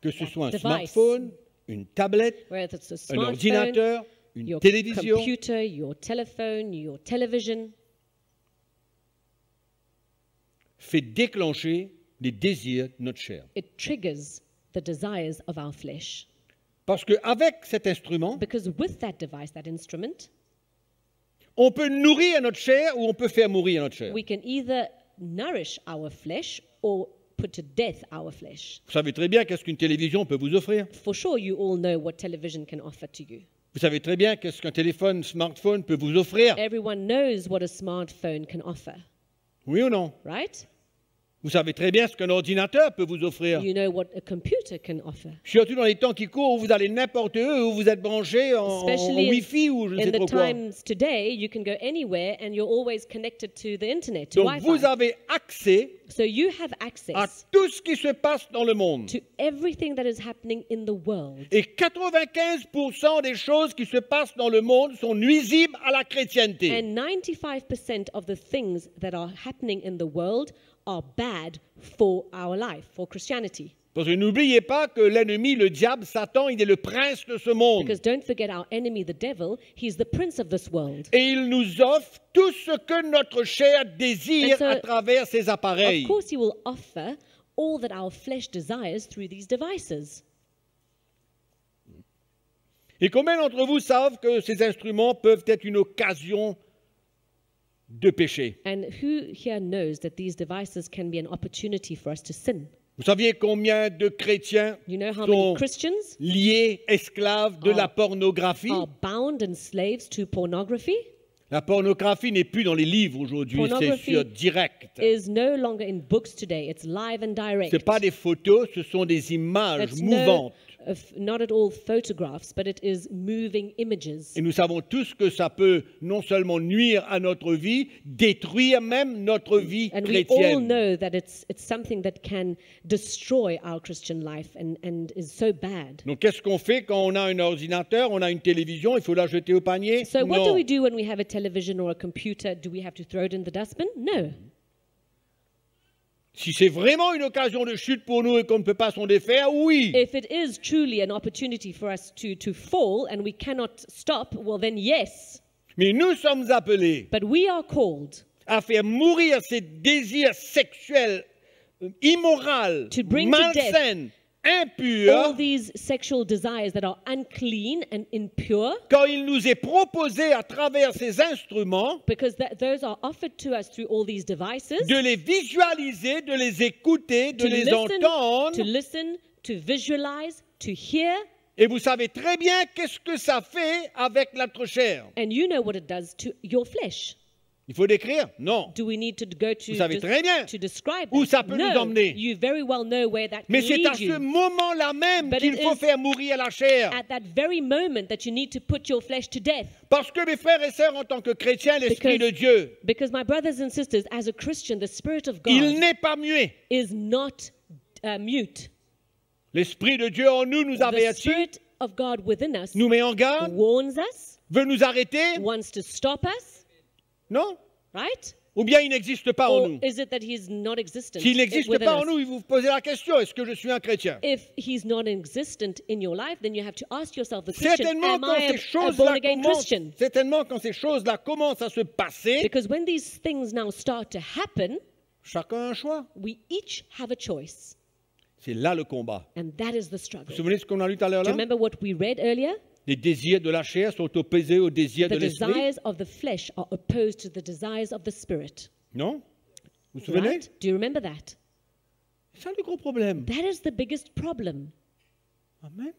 que ce soit un device. smartphone, une tablette, whether it's a un smartphone, ordinateur, une your télévision, computer, your telephone, your television, fait déclencher les désirs de notre chair. it triggers the desires of our flesh. Parce qu'avec cet instrument, Because with that device, that instrument, on peut nourrir notre chair ou on peut faire mourir notre chair. we can either nourish our flesh or put to death our flesh. Vous savez très bien qu'est-ce qu'une télévision peut vous offrir. For sure, you all know what television can offer to you. Vous savez très bien qu'est-ce qu'un téléphone, smartphone peut vous offrir. Everyone knows what a smartphone can offer, Oui ou non? right? Vous savez très bien ce qu'un ordinateur peut vous offrir. You know what a computer can offer. Surtout dans les temps qui courent où vous allez n'importe où vous êtes branché en Especially Wi-Fi ou je ne in sais the trop quoi. times today, you can go anywhere and you're always connected to the internet, to Donc Wi-Fi. vous avez accès So you have à access tout ce qui se passe dans le monde. to everything that is happening in the world. Et 95% des choses qui se passent dans le monde sont nuisibles à la chrétienté. And 95% of the things that are happening in the world are bad for our life, for Christianity. Parce que n'oubliez pas que l'ennemi, le diable, Satan, il est le prince de ce monde. Because don't forget our enemy, the devil, he's the prince of this world. Et il nous offre tout ce que notre chair désire And so, à travers ces appareils. Of course, he will offer all that our flesh desires through these devices. Et combien d'entre vous savent que ces instruments peuvent être une occasion de péché? And who here knows that these devices can be an opportunity for us to sin? Vous saviez combien de chrétiens You know how many sont Christians liés, esclaves de la pornographie? are bound and slaves to pornography? La pornographie n'est plus dans les livres aujourd'hui, c'est Pornography sur direct. is no longer in books today. It's live and direct. Ce pas des photos, ce sont des images It's mouvantes. not at all photographs, but it is moving images. Et nous savons tous que ça peut non seulement nuire à notre vie, détruire même notre vie And we all chrétienne. know that it's something that can destroy our Christian life and is so bad. Donc qu'est-ce qu'on fait quand on a un ordinateur, on a une télévision, il faut la jeter au panier? So what do Non. we do when we have a television or a computer? Do we have to throw it in the dustbin? No. Si c'est vraiment une occasion de chute pour nous et qu'on ne peut pas s'en défaire, oui. If it is truly an opportunity for us to fall and we cannot stop, well then yes. Mais nous sommes appelés But we are called à faire mourir ces désirs sexuels immoraux, To bring to death malsains, all impurs, these sexual desires that are unclean and impure, quand il nous est proposé à travers ces instruments because those are offered to us through all these devices, de les visualiser, de les écouter, de to les listen, entendre. to visualize, to hear, Et vous savez très bien qu'est-ce que ça fait avec notre chair. and you know what it does to your flesh. Il faut décrire? Non. Do we need to go to, Vous savez très bien to describe où that? ça peut nous No, emmener. you very well know where that can Mais c'est à lead ce you. moment-là même But qu'il it faut is faire mourir la chair. At that very moment that you need to put your flesh to death. Parce que mes frères et sœurs, en tant que chrétiens, l'Esprit Because- de Dieu, Because my brothers and sisters, as a Christian, the Spirit of il God n'est pas muet. is not mute. L'Esprit de Dieu en nous nous The avertit, Spirit of God within us nous met en garde, warns us, veut nous arrêter. wants to stop us, Non? right? Ou bien il n'existe pas en Or nous. is it that he's not existent S'il n'existe within pas en us? nous, il vous posez la question, est-ce que je suis un chrétien? If he's not existent in your life, then you have to ask yourself the question, Certainement am quand I ces a choses-là born-again commencent, Christian? certainement quand ces choses-là commencent à se passer, Because when these things now start to happen, chacun a un choix. we each have a choice. C'est là le combat. And that is the Vous struggle. vous souvenez de ce qu'on a lu tout à l'heure Do you là? remember what we read earlier? Les désirs de la chair sont opposés aux désirs The de l'esprit. desires of the flesh are opposed to the desires of the spirit. Non? Vous vous souvenez? Right? Do you remember that? C'est ça le gros problème. That is the biggest problem. Amen.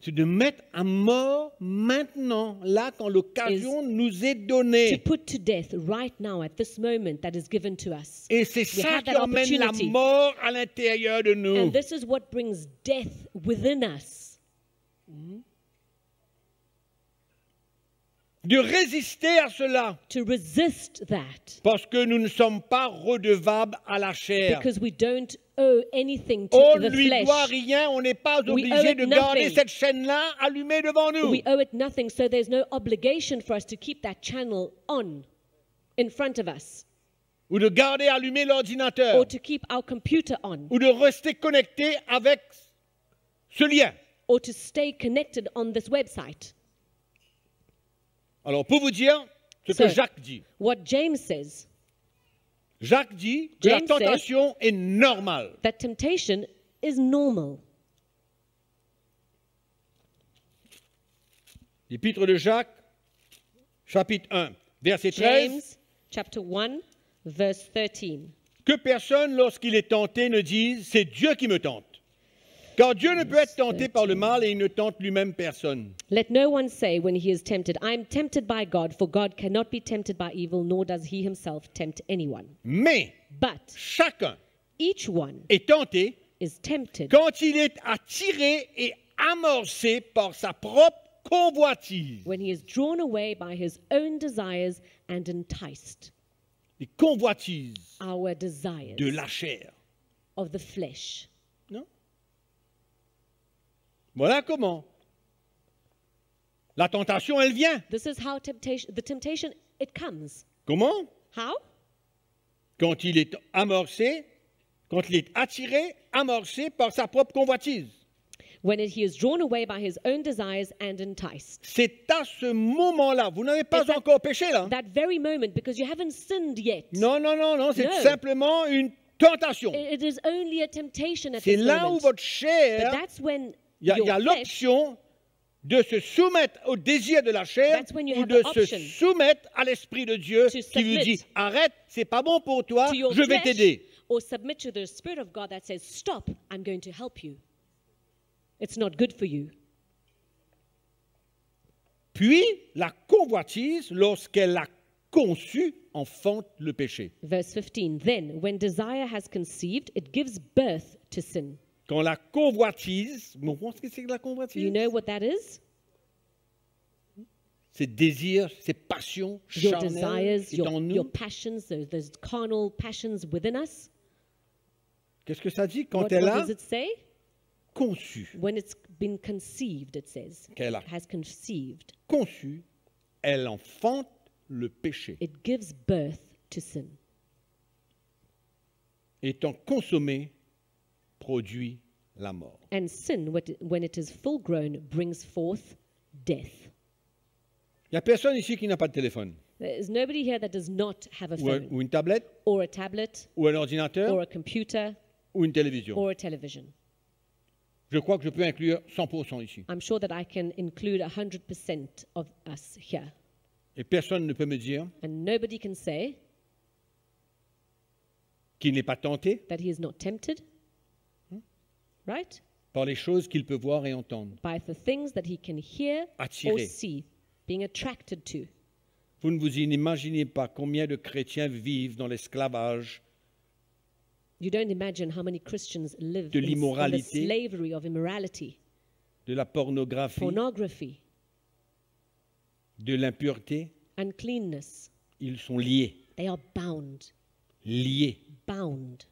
C'est de mettre à mort maintenant, là, quand l'occasion nous est To donnée. put to death right now at this moment that is given to us. Et c'est We ça have qui that emmène la opportunity. mort à l'intérieur de nous. And this is what brings death within us. De résister à cela, To resist that. parce que nous ne sommes pas redevables à la chair. Because we don't owe anything to On the ne lui doit flesh. rien, on n'est pas We obligé owe it de garder nothing. cette chaîne-là allumée devant nous. We owe it nothing, so there's no obligation for us to keep that channel on in front of us. Ou de garder allumé l'ordinateur. Or to keep our computer on. Ou de rester connecté avec ce lien. Or to stay connected on this website. Alors, pour vous dire ce que So, Jacques dit. What James says, Jacques dit que la James tentation est normale. that temptation is normal. L'épître de Jacques, chapitre 1, verset 13. James chapter 1, verse 13. Que personne, lorsqu'il est tenté, ne dise « c'est Dieu qui me tente Car Dieu ne peut être tenté par le mal et il ne tente lui-même personne. Let no one say when he is tempted, I am tempted by God, for God cannot be tempted by evil, nor does he himself tempt anyone. Mais But chacun each one est tenté is tempted quand il est attiré et amorcé par sa propre convoitise. when he is drawn away by his own desires and enticed. Les convoitises Our desires de la chair. of the flesh. Non? Voilà comment. La tentation, elle vient. This is how the temptation, it comes. Comment? How? Quand il est amorcé, quand il est attiré, amorcé par sa propre convoitise. When he is drawn away by his own desires and enticed. C'est à ce moment-là. Vous n'avez pas It's that- encore péché, là. That very moment, because you haven't sinned yet. Non, non, non, non. C'est No. simplement une tentation. It is only a temptation at C'est this là où moment. votre But chair, that's when il y a your flesh, l'option de se soumettre au désir de la chair That's when you ou have de the se option soumettre à l'Esprit de Dieu to qui lui submit dit « Arrête, c'est pas bon pour toi, to your je vais flesh, t'aider. or submit to the Spirit of God that says, stop, I'm going to help you. It's not good for you. » Puis, la convoitise, lorsqu'elle a conçu, enfante le péché. Verse 15, then when desire has conceived, it gives birth to sin. Quand la convoitise, vous comprenez ce que c'est que la convoitise? You know what that is? Ces désirs, ces passions Your charnelles desires, qui sont en your nous. passions, those carnal passions within us. Qu'est-ce que ça dit? Quand What elle a does it say? conçu, When it's been conceived, it says. Qu'elle a. Has conceived. conçu, elle enfante le péché. It gives birth to sin. Étant consommé, produit la mort. And sin, when it is full grown, brings forth death. Il n'y a personne ici qui n'a pas de téléphone, There is nobody here that does not have a phone, ou une tablette, or a tablet, ou un ordinateur, or a computer, ou une télévision. or a television. Je crois que je peux inclure 100% ici. I'm sure that I can include 100% of us here. Et personne ne peut me dire And nobody can say qu'il n'est pas tenté that he is not tempted, right? par les choses qu'il peut voir et entendre. By the things that he can hear or Attiré. see, being attracted to. Vous ne vous imaginez pas combien de chrétiens vivent dans l'esclavage, You don't imagine how many Christians live de in the l'immoralité, slavery of immorality, de la pornographie, pornography, de l'impureté. uncleanness. Ils sont liés, They are bound, liés. bound.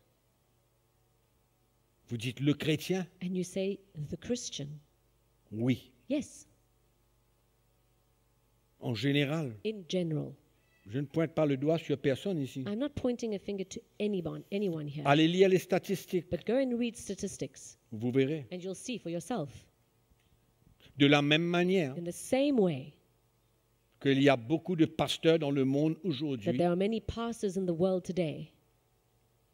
Vous dites le chrétien? And you say, the Christian. Oui, Yes, en général. in general. Je ne pointe pas le doigt sur personne ici. I'm not pointing a finger to anyone here. Allez lire les statistiques, But go and read statistics, vous verrez. and you'll see for yourself. De la même manière In the same way qu'il y a beaucoup de pasteurs dans le monde that aujourd'hui there are many pastors in the world today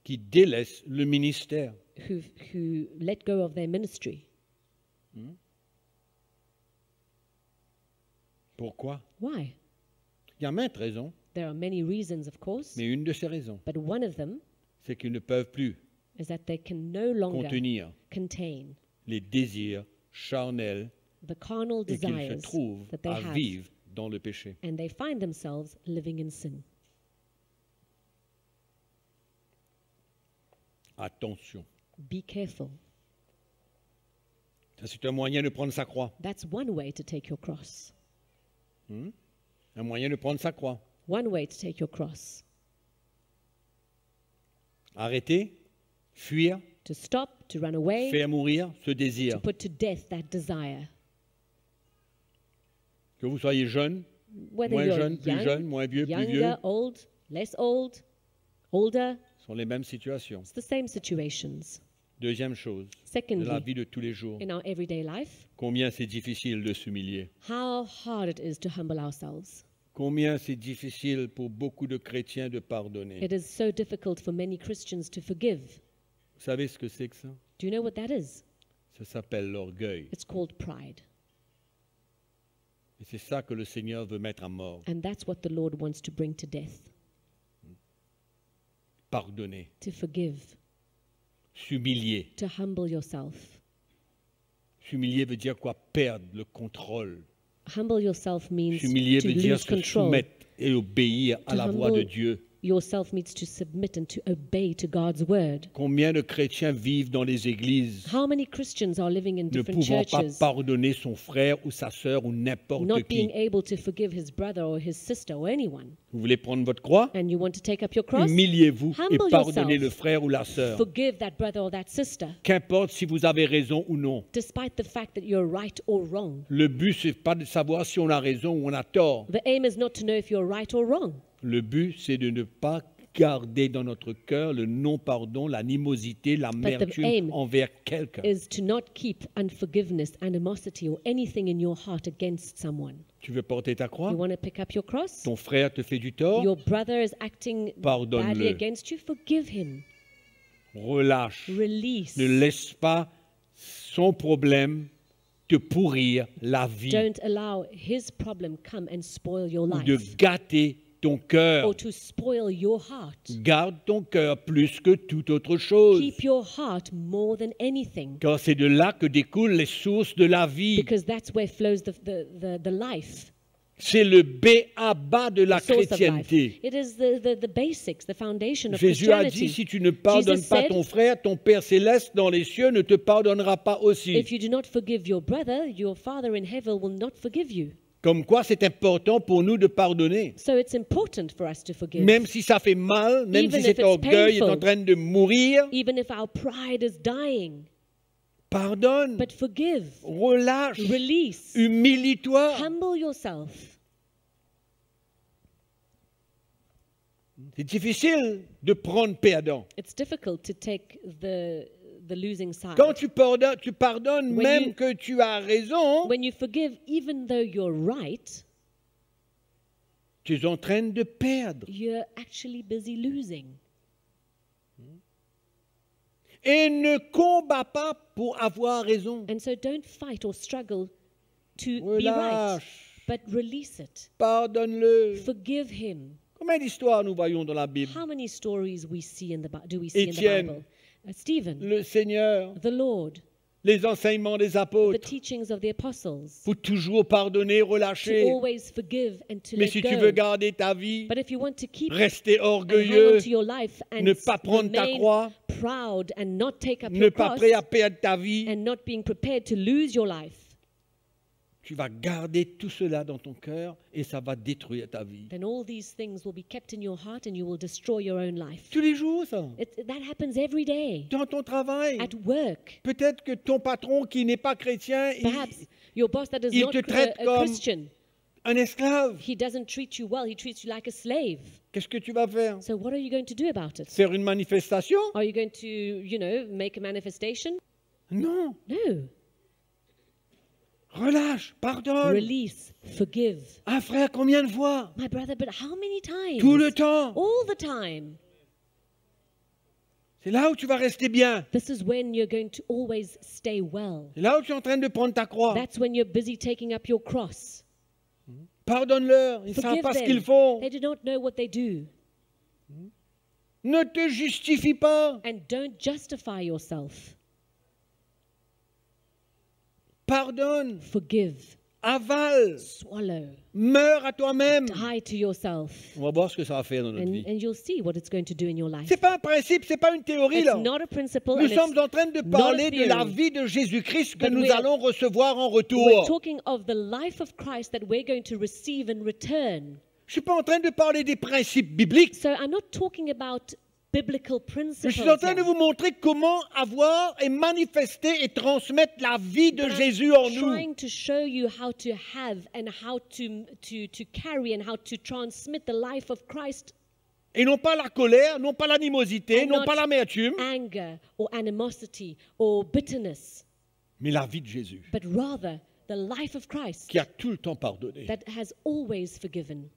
qui délaissent le ministère. who let go of their ministry. Pourquoi? Why? Il y a maintes raisons, There are many reasons, of course, mais une de ces raisons, but one of them c'est qu'ils ne peuvent plus is that they can no longer contenir contain les désirs charnels the carnal et qu'ils se desires trouvent that they à have, vivre dans le péché. and they find themselves living in sin. Attention. Be careful. Ça, c'est un moyen de prendre sa croix. That's one way to take your cross. Un moyen de prendre sa croix. One way to take your cross. Arrêter, fuir, To stop, to run away, faire mourir ce désir. to put to death that desire. Que vous soyez jeune, Whether moins you're jeune, plus young, jeune, moins vieux, plus younger, vieux, old, less old, older, ce sont les mêmes situations. it's the same situations. Deuxième chose, de la Secondly, vie de tous les jours, in our everyday life, combien c'est difficile de s'humilier. how hard it is to humble ourselves. Combien c'est difficile pour beaucoup de chrétiens de pardonner. It is so difficult for many Christians to forgive. Vous savez ce que c'est que ça? Do you know what that is? Ça s'appelle l'orgueil. It's called pride. Et c'est ça que le Seigneur veut mettre à mort. And that's what the Lord wants to bring to death. Pardonner, To forgive, s'humilier, to humble yourself, S'humilier veut dire quoi? Perdre le contrôle. Humble yourself means S'humilier to veut dire lose se control. soumettre et obéir à To la voix de humble Dieu. yourself means to submit and to obey to God's word. Combien de chrétiens vivent dans les églises How many Christians are living in ne different pouvant pas churches, pardonner son frère ou sa sœur ou n'importe not qui? being able to forgive his brother or his sister or anyone? Vous voulez prendre votre croix? And you want to take up your cross? Humiliez-vous et Humble pardonnez yourself. le frère ou la sœur. Forgive that brother or that sister, Qu'importe si vous avez raison ou non. despite the fact that you're right or wrong. Le but, c'est pas de savoir si on a raison ou on a tort. The aim is not to know if you're right or wrong. Le but, c'est de ne pas garder dans notre cœur le non-pardon, l'animosité, l'amertume aim envers quelqu'un. Is to not keep unforgiveness, animosity, or anything in your heart against someone. Tu veux porter ta croix? You want to pick up your cross? Ton frère te fait du tort? Your brother is acting Pardonne-le. badly against you? Forgive him. Relâche. Release. Ne laisse pas son problème te pourrir la vie Don't allow his problem come and spoil your ou de life gâter ton cœur. or to spoil your heart. Garde ton cœur plus que toute autre chose, Keep your heart more than anything, car c'est de là que découlent les sources de la vie. because that's where flows the life, C'est le b.a.-ba de la the source of life. chrétienté. It is the basics, the foundation of Jésus a dit, Christianity. si tu ne pardonnes Jesus pas said, ton frère, ton Père céleste dans les cieux ne te pardonnera pas aussi. If you do not forgive your brother, your Father in heaven will not forgive you. Comme quoi c'est important pour nous de pardonner. So it's important for us to forgive. Même si ça fait mal, même Even si if cet it's orgueil est painful. en train de mourir, Even if our pride is dying. pardonne, But forgive. relâche, Release. humilie-toi. Humble yourself. C'est difficile de prendre perdant. It's difficult to take the losing side. Quand tu pardonnes When même you- que tu as raison, When you forgive, even though you're right, tu es en train de perdre. you're actually busy losing. Et ne combats pas pour avoir raison. And so don't fight or struggle to be right, Relâche, but release it. pardonne-le. Forgive him. Combien d'histoires nous voyons dans la Bible? How many stories do we see in the Étienne. Bible? Stephen, Le Seigneur, the Lord, les enseignements des the apôtres, teachings of the apostles, pour toujours pardonner, to relâcher. always forgive and to Mais let si go. tu veux garder ta vie, But if you want to keep rester and hang on orgueilleux, to your life and ne pas prendre ta remain croix, proud and not take up ne your pas cross prêt à perdre ta vie, and not being prepared to lose your life, tu vas garder tout cela dans ton cœur et ça va détruire ta vie. then all these things will be kept in your heart and you will destroy your own life. Tous les jours, ça. That happens every day. Dans ton travail. At work, Peut-être que ton patron qui n'est pas chrétien, perhaps your boss that is il not te traite a comme- Christian, un esclave. he doesn't treat you well, he treats you like a slave. Qu'est-ce que tu vas faire? So what are you going to do about it? Faire une manifestation? Are you going to, make a manifestation? Non. No. Relâche, pardonne. Release, forgive. Ah frère, combien de fois? My brother, but how many times? Tout le temps. All the time. C'est là où tu vas rester bien. This is when you're going to always stay well. C'est là où tu es en train de prendre ta croix. That's when you're busy taking up your cross. Pardonne-leur. Ils ne savent Forgive pas ce them. qu'ils font. They do not know what they do. Ne te justifie pas. And don't justify yourself. Pardonne. Forgive. Avale. Swallow. Meurs à toi-même. Die to yourself. On va voir ce que ça va faire dans notre vie. And you'll see what it's going to do in your life. C'est pas un principe, c'est pas une théorie It's là. not a principle. Nous And sommes it's en train de not a parler de la theory. vie de Jésus-Christ que But nous we're- allons recevoir en We're retour. talking of the life of Christ that we're going to receive in return. Je suis pas en train de parler des principes bibliques. So I'm not talking about biblical Je principles. suis en train de here. vous montrer comment avoir et manifester et transmettre la vie de But I'm Jésus en nous. trying to show you how to have and how to carry and how to transmit the life of Christ. Et non pas la colère, non pas l'animosité, And non not pas l'amertume, anger or animosity or bitterness, mais la vie de Jésus but rather the life of Christ qui a tout le temps pardonné. that has always forgiven.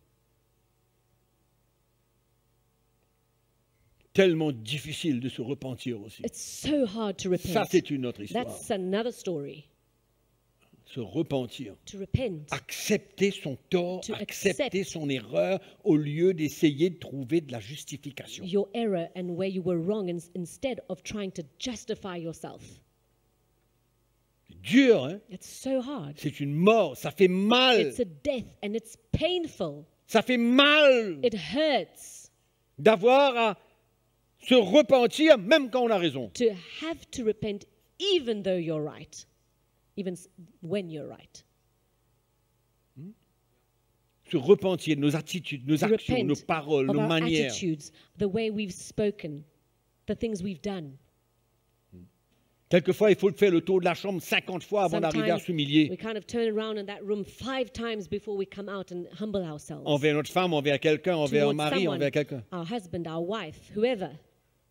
Tellement difficile de se repentir aussi. It's so hard to Ça, repent. c'est une autre histoire. That's another story. Se repentir. To repent. Accepter son tort, To accepter accept son erreur au lieu d'essayer de trouver de la justification. Your error and where you were wrong instead of trying to justify yourself. C'est dur, hein? It's so hard. C'est une mort, ça fait mal. It's a death and it's painful. Ça fait mal It hurts d'avoir à se repentir même quand on a raison. to have to repent even though you're right. When you're right. Se repentir de nos attitudes, nos To actions, repent nos paroles, of nos our manières. attitudes, the way we've spoken, the things we've done. Quelquefois, il faut faire le tour de la chambre 50 fois avant d'arriver à Sometimes s'humilier we kind of turn around in that room 5 times before we come out and humble ourselves. envers notre femme, envers quelqu'un, envers un Towards mari, someone, envers quelqu'un. our husband, our wife, whoever.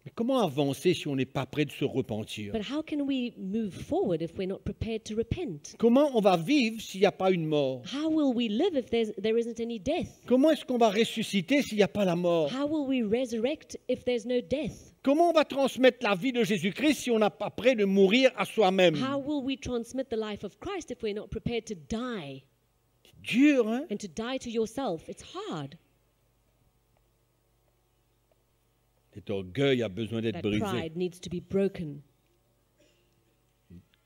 Mais comment avancer si on n'est pas prêt de se repentir? But how can we move forward if we're not prepared to repent? Comment on va vivre s'il n'y a pas une mort? How will we live if there isn't any death? Comment est-ce qu'on va ressusciter s'il n'y a pas la mort? How will we resurrect if there's no death? Comment on va transmettre la vie de Jésus-Christ si on n'est pas prêt de mourir à soi-même? How will we transmit the life of Christ if we're not prepared to die? Dur, hein? And to die to yourself, it's hard. Cet orgueil a besoin d'être That brisé. pride needs to be broken.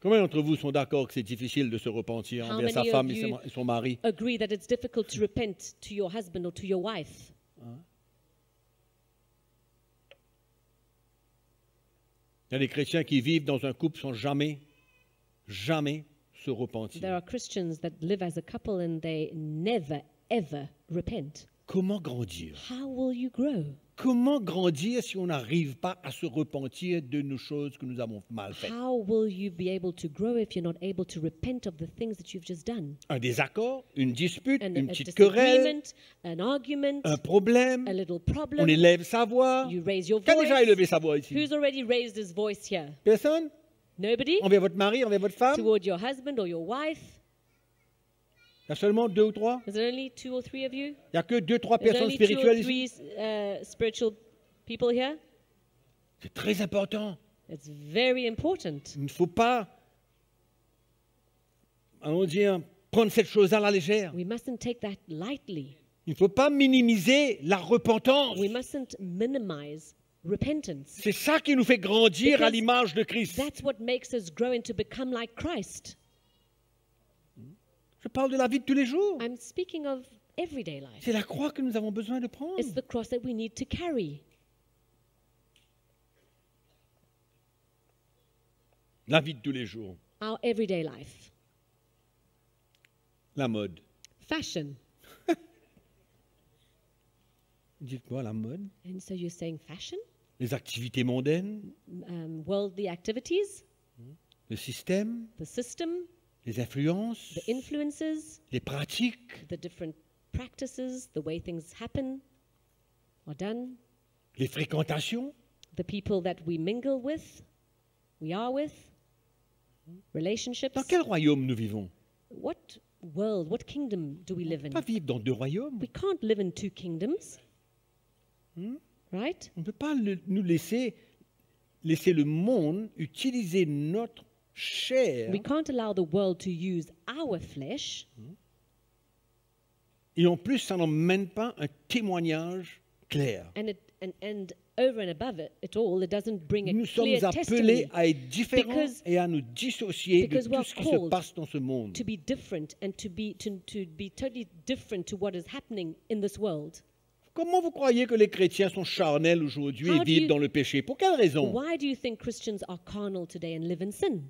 Combien d'entre vous sont d'accord que c'est difficile de se repentir How envers sa many of femme you et son mari? Agree that it's difficult to repent to your husband or to your wife. Il y a des chrétiens qui vivent dans un couple sans jamais se There repentir. are Christians that live as a couple and they never, ever repent. Comment grandir? How will you grow? Comment grandir si on n'arrive pas à se repentir de nos choses que nous avons mal faites? How will you be able to grow if you're not able to repent of the things that you've just done? Un désaccord, une dispute, An, une a petite querelle, disagreement, an argument, un problème, a little on problem. élève sa voix. You raise your Qui a déjà élevé voice. sa voix ici? Who's already raised his voice here? Personne? Nobody? Envers votre mari, envers votre femme? Toward your husband or your wife? Il y a seulement 2 ou 3? Is there only 2 or 3 of you? Il n'y a que 2 ou 3 Is there personnes only 2 or spirituelles ici? 3 spiritual people here? C'est très important. It's very important. Il ne faut pas, allons dire, prendre cette chose à la légère. We mustn't take that lightly. Il ne faut pas minimiser la repentance. We mustn't minimize repentance. C'est ça qui nous fait grandir à Because l'image de Christ. That's what makes us grow and to become like Christ. Je parle de la vie de tous les jours. I'm speaking of everyday life. C'est la croix que nous avons besoin de prendre. It's the cross that we need to carry. La vie de tous les jours. Our everyday life. La mode. Fashion. Dites-moi la mode. And so you're saying fashion? Les activités mondaines. Worldly activities? Le système. The system? Les influences. The influences? Les pratiques. The different practices? The way things happen or done? Les fréquentations. The people that we mingle with? We are with? Relationships? Dans quel royaume nous vivons? What world, what kingdom do we live On ne in? peut pas vivre dans 2 royaumes. We can't live in 2 kingdoms. Right? On ne peut pas nous laisser le monde utiliser notre chair We can't allow the world to use our flesh. et en plus ça n'emmène pas un témoignage clair. And over and above it all, it doesn't bring a Nous sommes clear appelés testimony à être différents Because- et à nous dissocier de because tout we're ce qui se called passe dans ce monde. to be different and to be totally different to what is happening in this world. Comment vous croyez que les chrétiens sont charnels aujourd'hui et How do vivent you- dans le péché? Pour quelle raison? Why do you think Christians are carnal today and live in sin?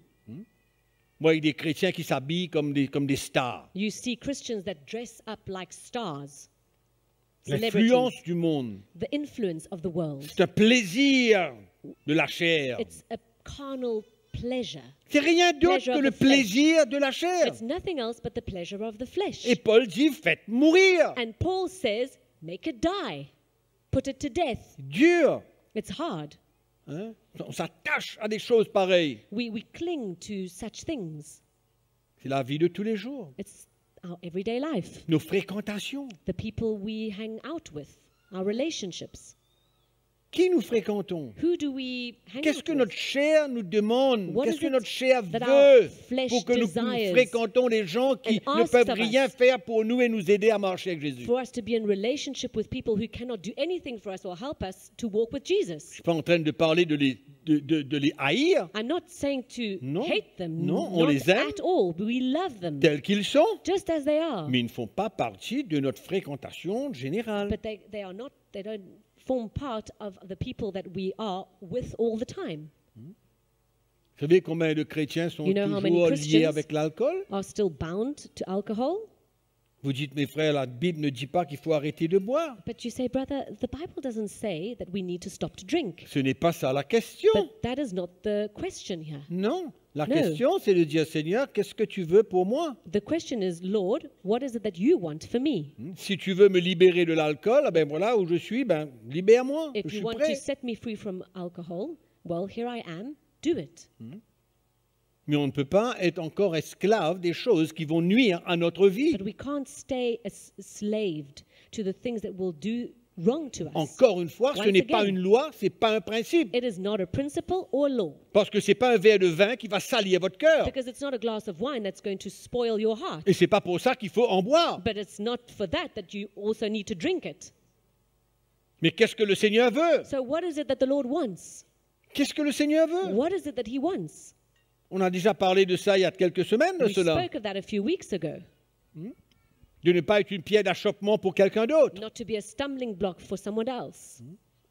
Moi, il y a des chrétiens qui s'habillent comme des stars. You see Christians that dress up like stars, L'influence celebrities, du monde. the influence of the world. C'est un plaisir de la chair. It's a carnal pleasure. C'est rien d'autre pleasure que of le the flesh. plaisir de la chair. It's nothing else but the pleasure of the flesh. Et Paul dit, faites mourir. And Paul says, make it die. Put it to death. Dur. It's hard. Hein? On s'attache à des choses pareilles. We cling to such things. C'est la vie de tous les jours. It's our everyday life. Nos fréquentations. The people we hang out with, our relationships. Qui nous fréquentons? Who do we hang Qu'est-ce out que with? notre chair nous demande? What Qu'est-ce is que it notre chair that veut our flesh pour que nous desires fréquentons des gens qui and ne asks peuvent of rien us? faire pour nous et nous aider à marcher avec Jésus? For us to be in relationship with people who cannot do anything for us or help us to walk with Je ne Jesus. suis pas en train de parler de de les haïr, I'm not saying to Non. hate them. Non, on not les aime. at all. We love them tels qu'ils sont, just as they are. mais ils ne font pas partie de notre fréquentation générale. But they are not. They don't form part of the people that we are with all the time. Vous savez combien de chrétiens sont You know how many toujours Christians liés avec l'alcool? Are still bound to alcohol. Vous dites, mes frères, la Bible ne dit pas qu'il faut arrêter de boire. But you say, brother, the Bible doesn't say that we need to stop to drink. Ce n'est pas ça la question. But that is not the question here. Non, la No. question c'est de dire, Seigneur, qu'est-ce que tu veux pour moi? The question is, Lord, what is it that you want for me? Si tu veux me libérer de l'alcool, eh ben voilà où je suis, ben libère-moi, je If suis you want prêt. to set me free from alcohol, well, here I am. Do it. Mais on ne peut pas être encore esclave des choses qui vont nuire à notre vie. But we can't stay enslaved to the things that will do wrong to us. Encore une fois, ce Once n'est pas again. une loi, ce n'est pas un principe. It is not a principle or a law. Parce que ce n'est pas un verre de vin qui va salir votre cœur. Because it's not a glass of wine that's going to spoil your heart. Et ce n'est pas pour ça qu'il faut en boire. But it's not for that you also need to drink it. Mais qu'est-ce que le Seigneur veut? So what is it that the Lord wants? Qu'est-ce que le Seigneur veut? What is it that He wants? On a déjà parlé de ça il y a quelques semaines de We cela. spoke of that a few weeks ago. De ne pas être une pierre d'achoppement pour quelqu'un d'autre. Not to be a stumbling block for someone else.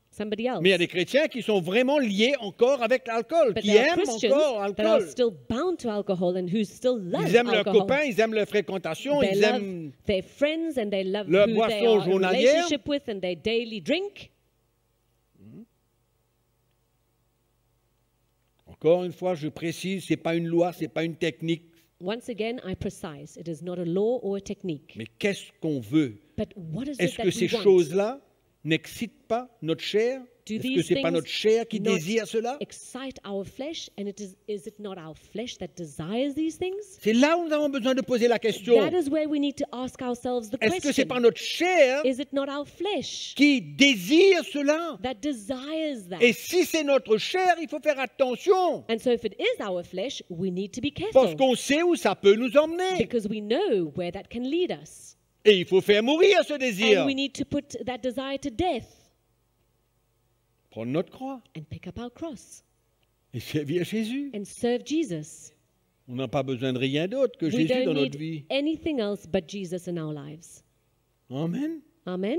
Somebody else. Mais il y a des chrétiens qui sont vraiment liés encore avec l'alcool, But qui there are aiment Christians encore that are l'alcool. still bound to alcohol and who still love Ils aiment leurs alcohol. copains, ils aiment leur fréquentation, They ils love aiment... their friends and they love leur who they boisson are in journalière. relationship with and they daily drink. Encore une fois, je précise, ce n'est pas une loi, ce n'est pas une technique. Once again, I precise, it is not a law or a technique. Mais qu'est-ce qu'on veut? But what is it Est-ce that que ces we want? choses-là n'excitent pas notre chair? Do Est-ce que these ce n'est pas things notre chair qui not désire cela? excite our flesh, and is it not our flesh that desires these things? C'est là où nous avons besoin de poser la question. That is where we need to ask ourselves the Est-ce que ce n'est question. pas notre chair Is it not our flesh qui désire cela? that desires that? Et si c'est notre chair, il faut faire attention. And so if it is our flesh, we need to be Parce careful qu'on sait où ça peut nous emmener. because we know where that can lead us. Et il faut faire mourir ce désir. And we need to put that desire to death Prendre notre croix and pick up our cross et servir Jésus. and serve Jesus. On n'a pas besoin de rien d'autre que We Jésus dans don't notre vie. need anything else but Jesus in our lives. Amen. Amen.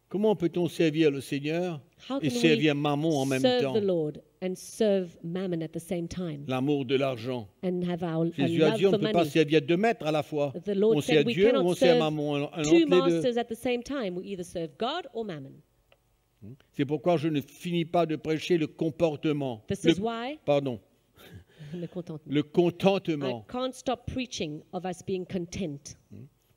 Comment peut-on servir le Seigneur How et can servir we Mammon en même serve temps? the Lord and serve Mammon at the same time L'amour de l'argent. and have our a Jésus a love dit on for ne peut pas money? servir deux maîtres à la fois. The Lord On said sert we Dieu ou cannot on sert serve Mammon. Un two entre les deux. masters at the same time. We either serve God or Mammon. C'est pourquoi je ne finis pas de prêcher le comportement. This Le- is why Pardon. le contentement. Le I contentement. can't stop preaching of us being content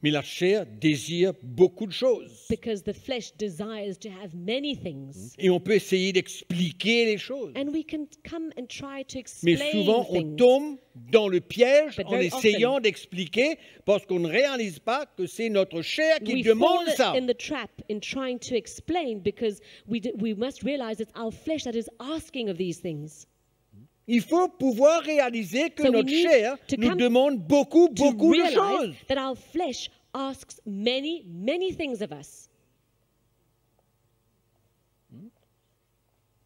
Mais la chair désire beaucoup de choses. because the flesh desires to have many things. Et on peut essayer d'expliquer les choses. And we can come and try to Mais explain souvent, on things. tombe dans le piège But en very essayant often- d'expliquer parce qu'on ne réalise pas que c'est notre chair qui We demande fall ça. in the trap in trying to explain because we must realize it's our flesh that is asking of these things. Il faut pouvoir réaliser que So we notre need chair to nous come demande beaucoup, To beaucoup de realize choses. that our flesh asks many, many things of us.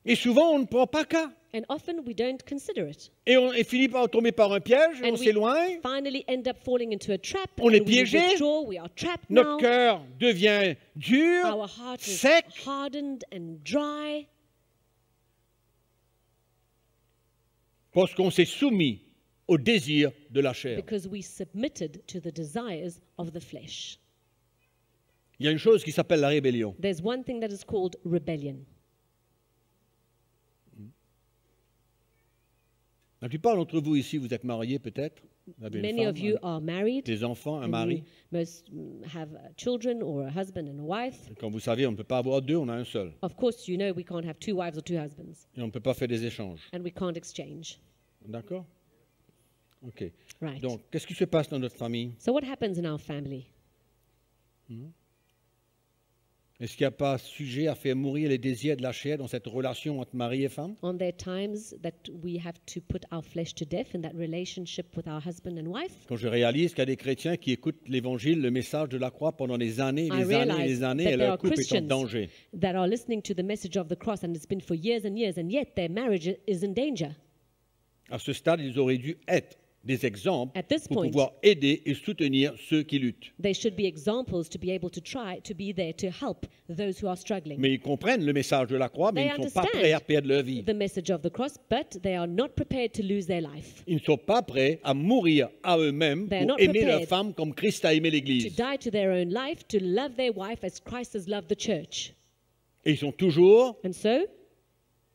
Et souvent, on ne prend pas cas. And often we don't consider it. Et on finit par tomber par un piège, And on we s'éloigne, finally end up falling into a trap. On and est we piégé. withdraw, we are trapped notre now. cœur devient dur, Our heart is sec, hardened and dry parce qu'on s'est soumis au désir de la chair. because we submitted to the desires of the flesh. Il y a une chose qui s'appelle la rébellion. There's one thing that is called rebellion. La plupart d'entre vous ici, vous êtes mariés peut-être. Vous avez une Many femme, of you are married. des enfants, un and mari. you most have children or a husband and a wife. Comme vous savez, on ne peut pas avoir deux, on a un seul. Of course, you know we can't have two wives or two husbands, Et on ne peut pas faire des échanges. and we can't exchange. D'accord? OK. Right. Donc, qu'est-ce qui se passe dans notre famille? So what happens in our family? Est-ce qu'il n'y a pas sujet à faire mourir les désirs de la chair dans cette relation entre mari et femme? Aren't there times that we have to put our flesh to death in that relationship with our husband and wife? Quand je réalise qu'il y a des chrétiens qui écoutent l'évangile, le message de la croix pendant des années, I des années et realize des années, that et there leur are couple est en Christians danger. that are listening to the message of the cross, and it's been for years, and yet their marriage is in danger. À ce stade, ils auraient dû être des exemples At this pour point, pouvoir aider et soutenir ceux qui luttent. they should be examples to be able to try to be there to help those who are struggling. Mais ils comprennent le message de la croix, mais They ils ne sont pas understand prêts à perdre leur vie. the message of the cross, but they are not prepared to lose their life, Ils ne sont pas prêts à mourir à eux-mêmes They are pour not aimer leur prepared femme comme Christ a aimé to l'Église. die to their own life, to love their wife as Christ has loved the church. Et ils sont toujours And so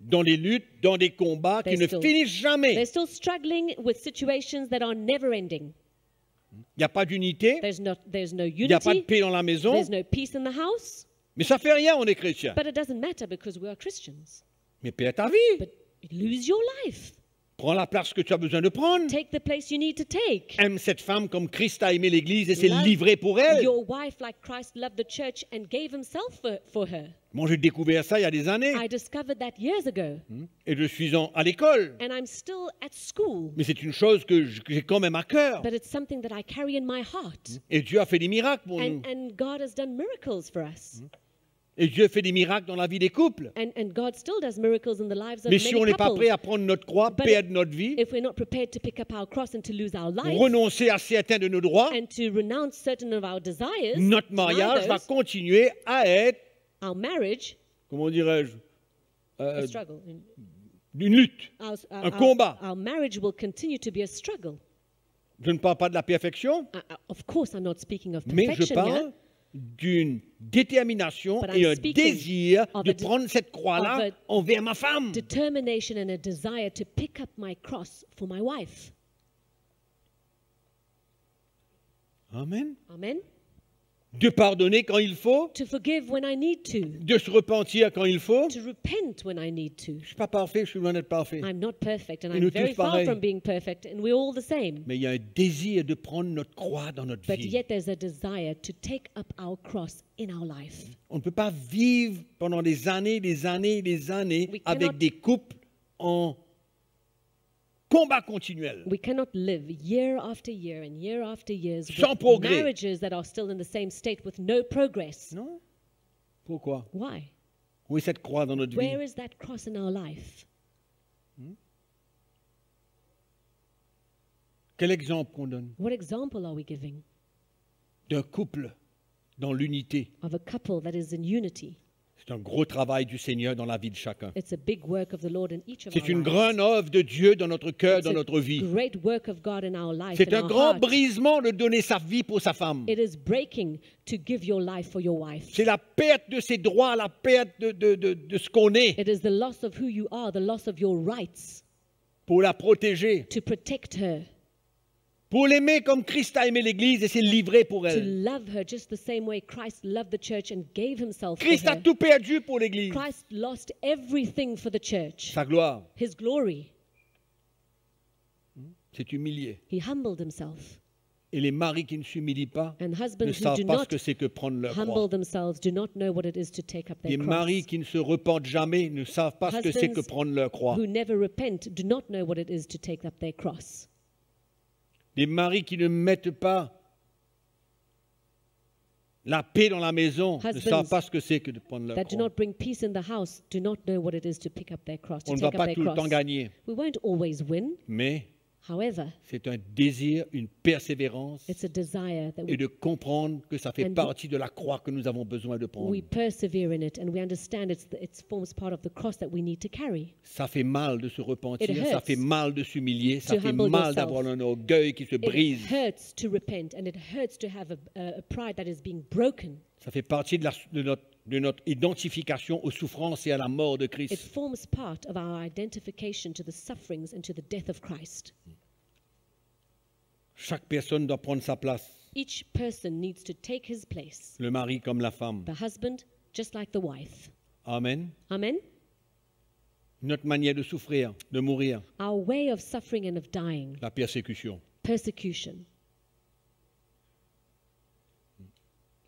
dans des luttes, dans des combats qui They're ne still- finissent jamais. they're still struggling with situations that are never ending. Il n'y a pas d'unité, There's no il n'y a pas de unity, paix dans la maison, there's no peace in the house, mais ça fait rien, on est chrétien. but it doesn't matter because we are Christians. Mais perds ta vie, But lose your life. prends la place que tu as besoin de prendre. Take the place you need to take. Aime cette femme comme Christ a aimé l'Église et s'est Love livré pour elle. your wife like Christ loved the church and gave himself for her. Moi, j'ai découvert ça il y a des années. I discovered that years ago, Et je suis à l'école. and I'm still at school, Mais c'est une chose que j'ai quand même à cœur. but it's something that I carry in my heart. Et Dieu a fait des miracles pour nous. And God has done miracles for us. Et Dieu fait des miracles dans la vie des couples. And God still does miracles in the lives of Mais si on many n'est pas couples. prêt à prendre notre croix, But perdre notre vie, If we're not prepared to pick up our cross and to lose our life renoncer à certains de nos droits, and to renounce certain of our desires, notre deny mariage va those, continuer à être, our marriage, comment dirais-je, a struggle. une lutte, Our, un combat. our marriage will continue to be a struggle. Je ne parle pas de la perfection, Of course, I'm not speaking of mais je perfection here, parle d'une détermination But et I'm un speaking désir of de a prendre cette of croix-là a envers ma femme. determination and a desire to pick up my cross for my wife. Amen. Amen. De pardonner quand il faut, To forgive when I need de se repentir quand il faut. to repent when I need to. Je ne suis pas parfait, je suis loin d'être parfait. I'm not perfect, and Et I'm nous very tous far pareils. from being perfect, and we're all the same. Mais il y a un désir de prendre notre croix dans notre But vie. yet there's a desire to take up our cross in our life. On ne peut pas vivre pendant des années, des années, des années We avec cannot- des couples en combat continuel. We cannot live year after year and year after years Sans with progrès. marriages that are still in the same state with no progress. Non? Pourquoi? Why? Où est cette croix dans notre vie? Where is that cross in our life? Quel exemple qu'on donne What example are we giving d'un couple dans l'unité? of a couple that is in unity? C'est un gros travail du Seigneur dans la vie de chacun. It's a big work of the Lord in each of C'est our une lives. grande œuvre de Dieu dans notre cœur, It's dans a notre vie. great work of God in our life, C'est in un our grand heart. brisement de donner sa vie pour sa femme. It is breaking to give your life for your wife. C'est la perte de ses droits, la perte de ce qu'on est It is the loss of who you are, the loss of your rights, pour la protéger, to protect her, pour l'aimer comme Christ a aimé l'Église et s'est livré pour to elle. love her just the same way Christ loved the church and gave himself for Christ a her. tout perdu pour l'Église. Christ lost everything for the church, Sa gloire his glory. s'est humiliée. He humbled himself. Et les maris qui ne s'humilient pas And ne husbands who savent do pas ce not que c'est que prendre leur humble croix. themselves do not know what it is to take up Les their maris cross. qui ne se repentent jamais ne savent pas ce que c'est que Husbands prendre leur croix. Who never repent do not know what it is to take up their cross. Les maris qui ne mettent pas la paix dans la maison ne Husbands savent pas ce que c'est que de prendre leur That do croix. not bring peace in the house do not know what it is to pick up their cross, to On ne va take up pas their tout le temps cross. gagner, We won't always win. mais However, c'est un désir, une persévérance it's a desire that et de comprendre que ça fait And partie de la croix que nous avons besoin de prendre. we persevere in it and we understand it forms part of the cross that we need to carry. Ça fait mal de se repentir, It ça hurts fait mal de s'humilier, ça to fait humble mal yourself. d'avoir un orgueil qui se It brise. hurts to repent and it hurts to have a pride that is being broken. Ça fait partie de notre identification aux souffrances et à la mort de It Christ. forms part of our identification to the sufferings and to the death of Christ. Chaque personne doit prendre sa place, Each person needs to take his place, le mari comme la femme. the husband just like the wife. Amen. Amen? Notre manière de souffrir, de mourir, Our way of suffering and of dying, la persécution. persecution.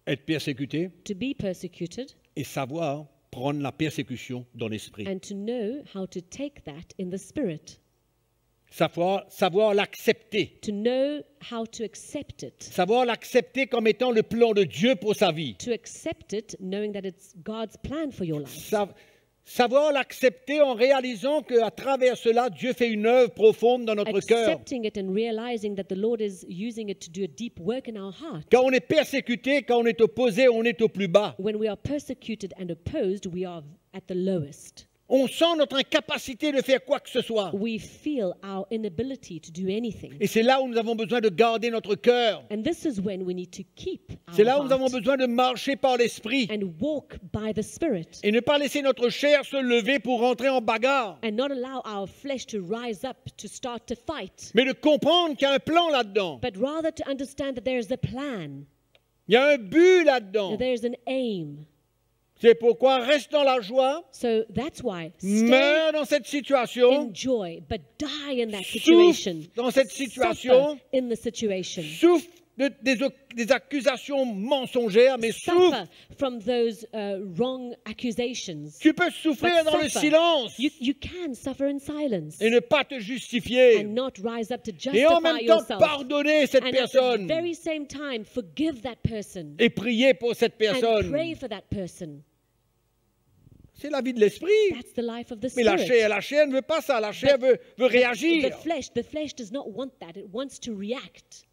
Être persécuté, To be persecuted et savoir prendre la persécution dans l'esprit. and to know how to take that in the spirit, Savoir l'accepter. to know how to accept it, Savoir l'accepter comme étant le plan de Dieu pour sa vie. to accept it knowing that it's God's plan for your life, Savoir l'accepter en réalisant qu'à travers cela, Dieu fait une œuvre profonde dans notre cœur. accepting it and realizing that the Lord is using it to do a deep work in our heart. Quand on est persécuté, quand on est opposé, on est au plus bas. When we are persecuted and opposed, we are at the lowest. On sent notre incapacité de faire quoi que ce soit. We feel our inability to do anything. Et c'est là où nous avons besoin de garder notre cœur. And this is when we need to keep C'est our là où nous avons heart besoin de marcher par l'esprit and walk by the Spirit et ne pas laisser notre chair se lever pour rentrer en bagarre, and not allow our flesh to rise up to start to fight, mais de comprendre qu'il y a un plan là-dedans. but rather to understand that there is a plan, Il y a un but là-dedans. that there is an aim. C'est pourquoi reste dans la joie, So that's why stay meurs dans cette situation, in joy, but die in that situation. souffre dans cette Suffer situation, in the situation. souffre des accusations mensongères, mais souffre. Suffer from those wrong accusations. Tu peux souffrir But dans le suffer. silence You can suffer in silence et ne pas te justifier. and not rise up to Et en justify même temps, yourself. pardonner cette And at the personne very same time, forgive that person et prier pour cette and personne. pray for that person. C'est la vie de l'esprit. That's the life of the Mais la Spirit. chair ne veut pas ça. La chair veut réagir. The flesh does not want that. It wants to react.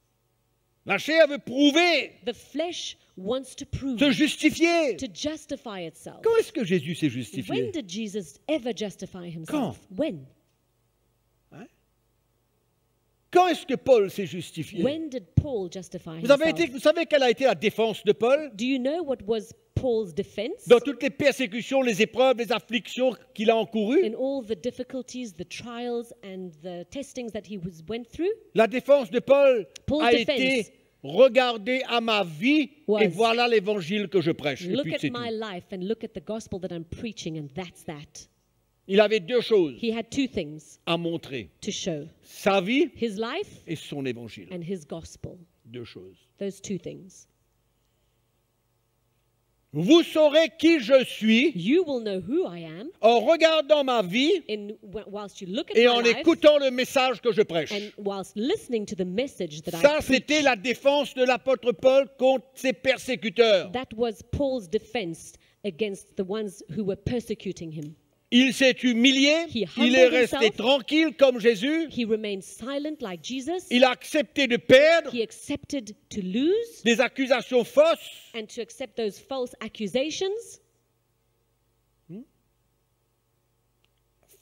La chair veut prouver, The flesh wants to prove, se justifier. to justify itself. Quand est-ce que Jésus s'est When justifié? did Jesus ever justify himself? When? Quand est-ce que Paul s'est justifié? When did Paul justify Vous himself? savez quelle a été la défense de Paul? Do you know what was Paul's defense? Dans toutes les persécutions, les épreuves, les afflictions qu'il a encourues, In all the difficulties, the trials, and the testings that he went through, la défense de Paul Paul's a defense été regardez à ma vie was, et voilà l'évangile que je prêche. Et look puis at c'est my tout. life and look at the gospel that I'm preaching, and that's that. Il avait deux choses He had two things à montrer. to show: Sa vie his life et son évangile. and his gospel. Deux choses. Those two things. Vous saurez qui je suis You will know who I am en regardant ma vie whilst you look at et my en life écoutant le message que je prêche. and whilst listening to the message that Ça, I c'était preach. la défense de l'apôtre Paul contre ses persécuteurs. That was Paul's defense against the ones who were persecuting him. Il s'est humilié, He il est humbled resté himself. tranquille comme Jésus, He remained silent like Jesus. il a accepté de perdre He accepted to lose des accusations fausses, and to accept those false accusations,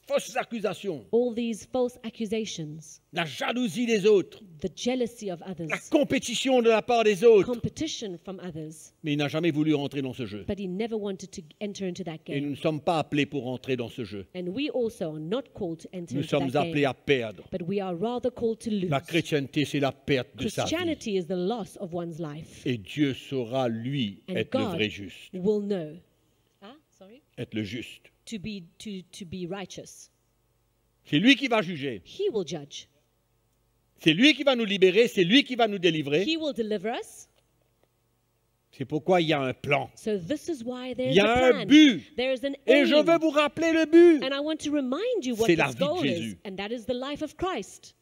fausses accusations, all these false accusations, la jalousie des autres, the jealousy of la others, compétition de la part des autres. competition from others. Mais il n'a jamais voulu rentrer dans ce jeu. But he never wanted to enter into that Et nous game. ne sommes pas appelés pour rentrer dans ce jeu. And we also are not called to enter Nous into sommes that appelés game. à perdre. But we are rather called to lose. La chrétienté, c'est la perte de sa vie. Christianity is the loss of one's life. Et Dieu saura, lui, And être le God vrai juste. will know. Être le juste. To be righteous. C'est lui qui va juger. He will judge. C'est lui qui va nous libérer. C'est lui qui va nous délivrer. He will deliver us. C'est pourquoi il y a un plan. So this is why Il there's y a a un plan. but. There is an Et je veux aim. vous rappeler le but. And I want to remind you what C'est la his vie de goal Jésus. is. And that is the life of Christ.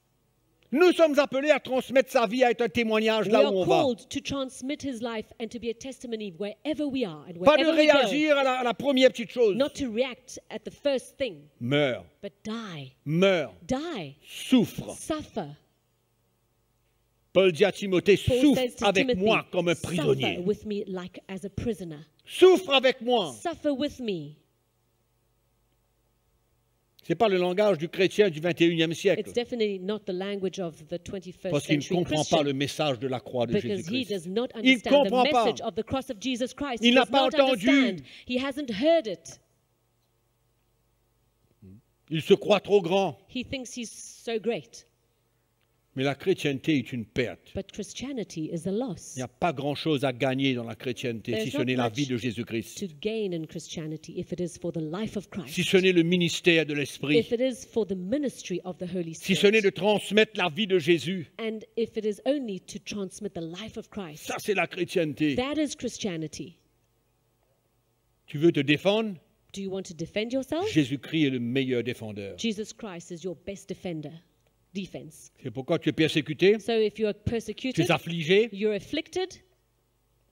Nous sommes appelés à transmettre sa vie, à être un témoignage We là are où on va. called to transmit his life and to be a testimony wherever we are and Pas de wherever we go. réagir à la première petite chose. Not to react at the first thing, Meurs, but die. meurs, Die. souffre. Suffer. Paul dit à Timothée, Paul souffre says to avec Timothy, moi comme un suffer prisonnier. with me like as a prisoner. Souffre avec moi. Suffer with me. Ce n'est pas le langage du chrétien du 21e siècle. It's definitely not the language of the 21st Parce qu'il ne century comprend pas le Christian. message de la croix de Because he Jésus-Christ. does not Il ne understand the comprend pas. message of the cross of Jesus Christ. Il He n'a does pas not entendu. understand. He hasn't heard it. Il se croit trop grand. He thinks he's so great. Mais la chrétienté est une perte. But Christianity is a loss. Il n'y a pas grand-chose à gagner dans la chrétienté si There's ce not n'est la much vie de Jésus-Christ. to gain in Christianity if it is for the life of Christ. Si ce n'est le ministère de l'Esprit. If it is for the ministry of the Holy Si ce n'est Spirit. de transmettre la vie de Jésus. And if it is only to transmit the life of Christ. Ça, c'est la chrétienté. That is Christianity. Tu veux te défendre? Do you want to defend yourself? Jésus-Christ est le meilleur défendeur. Jesus Christ is your best defense. C'est pourquoi tu es persécuté, So if you're tu persecuted, es affligé, you're afflicted,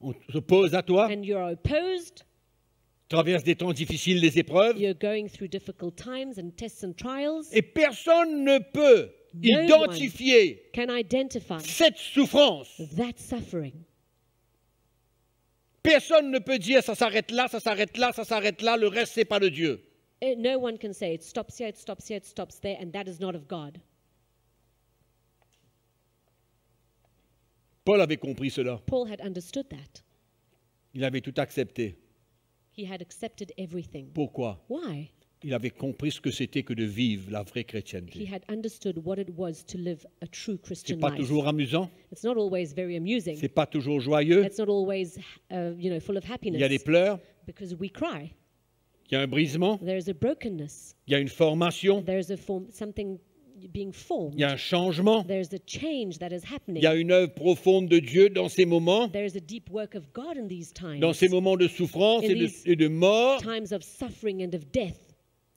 on s'oppose à toi, and you're opposed, traverse des temps difficiles, des épreuves, you're going through difficult times and tests and trials, et personne ne peut No identifier can identify cette souffrance. that suffering. Personne ne peut dire ça s'arrête là, ça s'arrête là, ça s'arrête là, le reste c'est pas de Dieu. No one can say it stops here, it stops here, it stops there, and that is not of God. Paul avait compris cela. Paul had understood that. Il avait tout accepté. He had accepted everything. Pourquoi? Why? Il avait compris ce que c'était que de vivre la vraie He chrétienté. had understood what it was to live a true C'est Christian pas life. toujours amusant, It's not always very amusing. c'est pas toujours joyeux. It's not always, full of Il y a happiness des pleurs, because we cry. il y a un brisement, There is a brokenness. il y a une formation, There is something being formed. il y a un changement, There is a change that is happening. il y a une œuvre profonde de Dieu dans ces moments, There is a deep work of God in these times. dans ces moments de souffrance In et de mort. times of suffering and of death.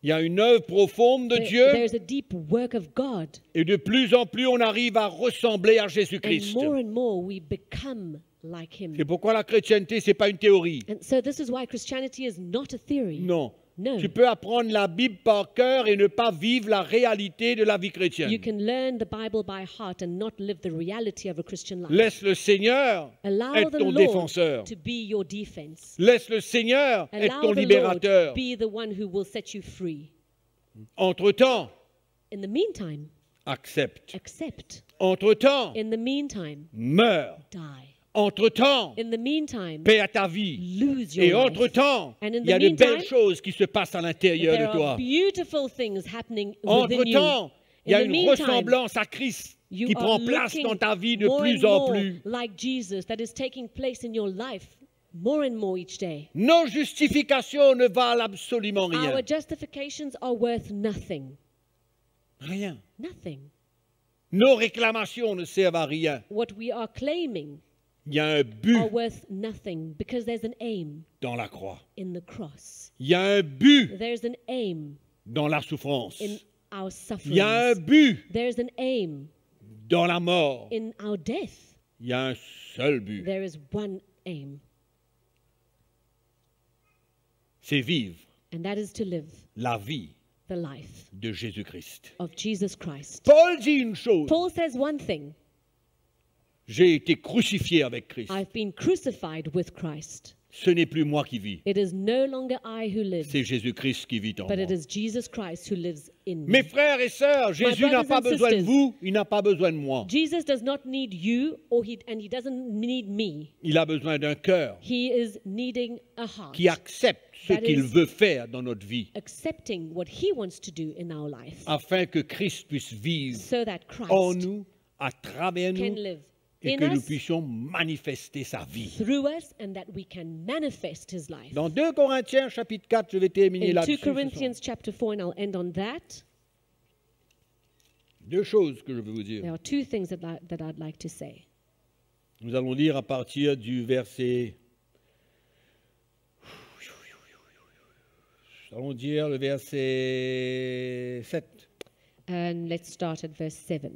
Il y a une œuvre profonde de There Dieu is a deep work of God. et de plus en plus on arrive à ressembler à And Jésus-Christ. more we become like Him. C'est pourquoi la chrétienté, ce n'est pas une théorie. And so this is why Christianity is not a theory. Non. No. Tu peux apprendre la Bible par cœur et ne pas vivre la réalité de la vie chrétienne. You can learn the Bible by heart and not live the reality of a Christian life. Laisse le Seigneur Allow être the ton Lord défenseur. to be your defense. Laisse le Seigneur être Allow ton the Lord libérateur. be the one who will set you free. Entre-temps, In the meantime, accepte. accept. Entre-temps, In the meantime, meurs. die. Entre-temps, In the meantime, paie à ta vie. lose your Et life. entre-temps, And in il y a the de meantime, belles choses qui se passent à l'intérieur There de toi. are beautiful things happening within you. Entre-temps, il y a In the une meantime, ressemblance à Christ You qui are prend place looking dans ta vie de more plus and en more plus. like Jesus, that is taking place in your life more and more each day. Nos justifications ne valent absolument rien. Our justifications are worth nothing. Rien. Nothing. Nos réclamations ne servent à rien. What we are claiming Il y a un but are worth nothing because there's an aim dans la croix. in the cross. Il y a un but There's an aim dans la souffrance. in our Il y a un sufferings. but There's an aim dans la mort. in our death. Il y a un seul but. There is one aim, C'est vivre and that is to live la vie the life de Jésus-Christ. of Jesus Christ. Paul dit une chose. Paul says one thing: J'ai été crucifié avec Christ. I've been crucified with Christ. Ce n'est plus moi qui vis. It is no longer I who live, C'est Jésus-Christ qui vit en but moi. it is Jesus Christ who lives in me. Mes frères et sœurs, Jésus n'a brothers pas and besoin de sisters, vous, il n'a pas besoin de moi. Jesus does not need you, and he doesn't need me. Il a besoin d'un cœur He is needing a heart, qui accepte ce That qu'il is- veut faire dans notre vie, accepting what he wants to do in our life, afin que Christ puisse vivre so that Christ en nous, à travers can nous, live et in que nous us, puissions manifester sa vie. through us, and that we can manifest his life. Dans 2 Corinthiens chapitre 4, je vais terminer In 2 là-dessus. ce soir. Corinthians chapter 4, and I'll end on that, Deux choses que je veux vous dire. there are two things that I'd like to say. Nous allons lire à partir du verset... Nous allons dire le verset 7. And let's start at verse 7.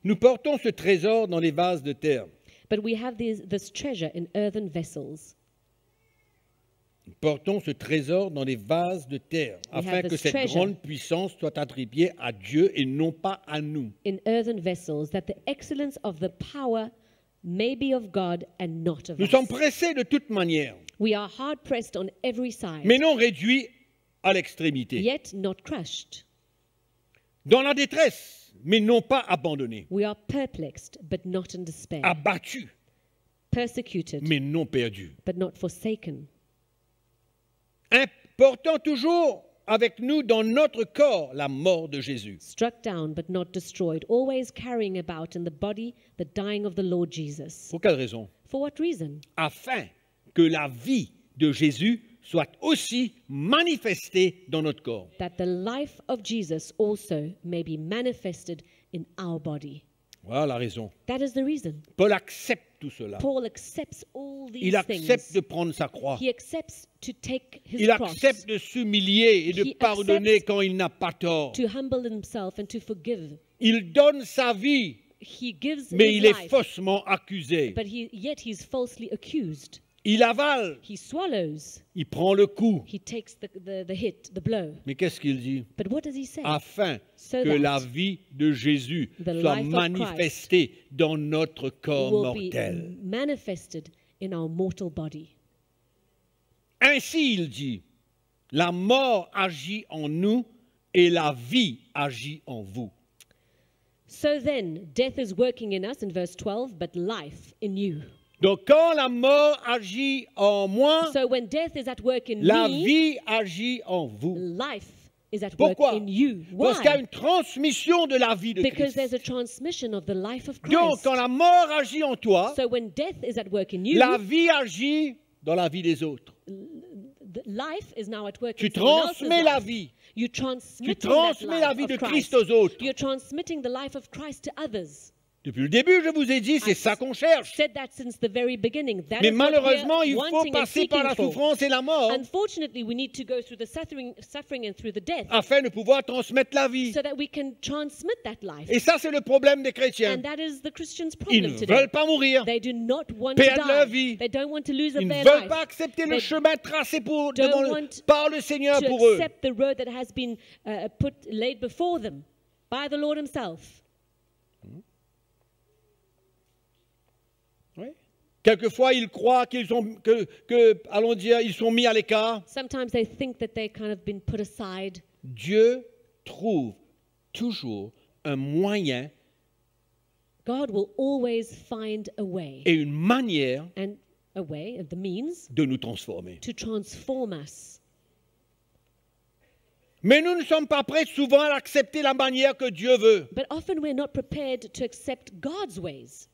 Nous portons ce trésor dans les vases de terre. But we have this treasure in earthen vessels. Nous portons ce trésor dans les vases de terre, We afin have que this cette treasure. grande puissance soit attribuée à Dieu et non pas à nous. In earthen vessels, that the excellence of the power may be of God and not of Nous us. sommes pressés de toute manière, We are hard pressed on every side, mais non réduits à l'extrémité. yet not crushed. Dans la détresse, mais non pas abandonnés. We are perplexed, but not in despair. Abattus, Persecuted, mais non perdus. but not forsaken. Portant toujours avec nous dans notre corps la mort de Jésus. Struck down, but not destroyed. Always carrying about in the body the dying of the Lord Jesus. Pour quelle raison? For what reason? Afin que la vie de Jésus soit aussi manifestée dans notre corps. That the life of Jesus also may be manifested in our body. Voilà la raison. That is the reason. Paul accepte tout cela. Paul accepts all Il these accepte things. de prendre sa croix. He accepts to take his Il cross, accepte de s'humilier et de He pardonner accepts quand il n'a pas tort. to humble himself and to forgive. Il donne sa vie, He gives mais his il est life, faussement accusé. but yet he's falsely accused. Il avale, He swallows. il prend le coup. He takes the hit, the blow. Mais qu'est-ce qu'il dit? But what does he say? Afin So que that la vie de Jésus the soit life of manifestée dans notre corps Will be mortel. manifested in our mortal body. Ainsi, il dit, la mort agit en nous et la vie agit en vous. So then, death is working in us in verse 12, but life in you. Donc, quand la mort agit en moi, So when death is at work in la me, vie agit en vous. life is at Pourquoi? work in you. Parce qu'il y a Why? une transmission de la vie de Because Christ. there's a transmission of the life of Donc, Christ. quand la mort agit en toi, So when death is at work in you, la vie agit dans la vie des autres. the life is now at work Tu in someone else's transmets la life. vie. You Tu transmitting that transmets la life vie de of Christ Christ. aux autres. You're transmitting the life of Christ to others. Depuis le début, je vous ai dit, c'est ça qu'on cherche. Said that since the very beginning. That Mais is what malheureusement, we're il faut wanting and passer par la seeking for. souffrance et la mort Unfortunately, we need to go through the suffering and through the death afin de pouvoir transmettre la vie. so that we can transmit that life. Et ça, c'est le problème des chrétiens. And that is the Christian's Ils problem ne today. veulent pas mourir. They do not want to Perdre leur die. vie. They don't want to lose Ils ne their veulent life. pas accepter le They chemin tracé don't want par le Seigneur to pour eux. accept the road that has been laid before them by the Lord himself. Oui. Quelquefois, ils croient qu'ils sont, allons dire, ils sont mis à l'écart. Sometimes they think that they've kind of been put aside. Dieu trouve toujours un moyen God will always find a way et une manière and a way, the means de nous transformer. to transform us. Mais nous ne sommes pas prêts souvent à accepter la manière que Dieu veut. But often we're not prepared to accept God's ways.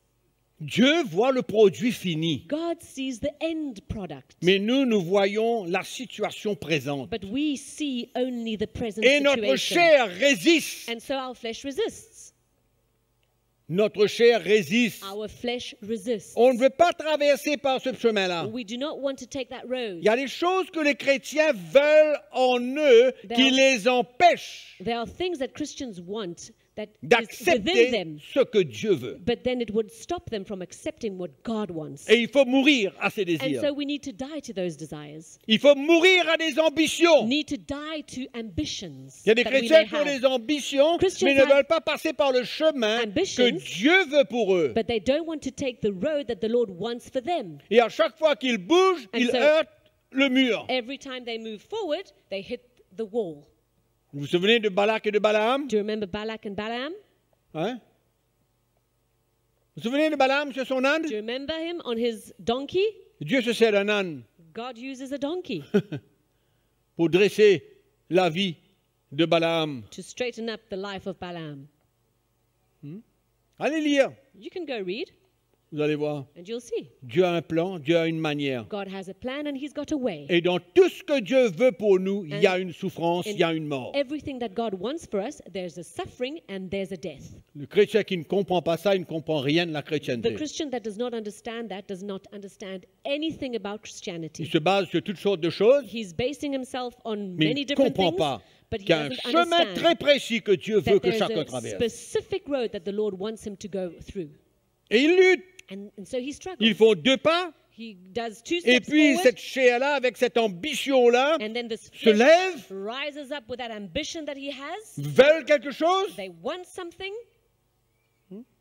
Dieu voit le produit fini. God sees the end product. Mais nous voyons la situation présente. But we see only the present Et notre situation. chair résiste. And so our flesh resists. Notre chair résiste. Our flesh resists. On ne veut pas traverser par ce chemin-là. We do not want to take that road. Il y a des choses que les chrétiens veulent en eux qui les empêchent There are things that Christians want that is within d'accepter them, ce que Dieu veut. but then it would stop them from accepting what God wants. Et il faut mourir à ces And désirs. so we need to die to those desires. Il faut mourir à des ambitions. Need to die to ambitions. Il y a des that we chrétiens may qui ont have. des ambitions, Christians mais ne have veulent pas passer par le chemin ambitions, que Dieu veut pour eux. But they don't want to take the road that the Lord wants for them. Et à chaque fois qu'ils bougent, And ils so- heurtent le mur. Every time they move forward, they hit the wall. Vous vous souvenez de Balak et de Balaam? Do you remember Balak and Balaam? Hein? Vous vous souvenez de Balaam sur son âne? Do you remember him on his donkey? Dieu se sert d'un âne God uses a donkey pour dresser la vie de Balaam. to straighten up the life of Balaam. Allez lire, You can go read vous allez voir. and you'll see. Dieu a un plan, Dieu a une manière. God has a plan and he's got a way. Et dans tout ce que Dieu veut pour nous, il y a une souffrance, il y a une mort. Everything that God wants for us, there's a suffering and there's a death. Le chrétien qui ne comprend pas ça, il ne comprend rien de la The chrétienté. Christian that does not understand that does not understand anything about Il Christianity. se base sur toutes sortes de choses, He's basing himself on mais many il ne different comprend things, pas but he qu'il y a un doesn't chemin understand très précis que Dieu veut that que there's chacun a traverse. specific road that the Lord wants him to go through. Et il lutte. And so he struggles. Ils font 2 pas, He does 2 et steps puis forward, cette chair-là, avec cette ambition-là, and then this se flesh lève, rises up with that ambition that he has. veulent quelque chose, They want something,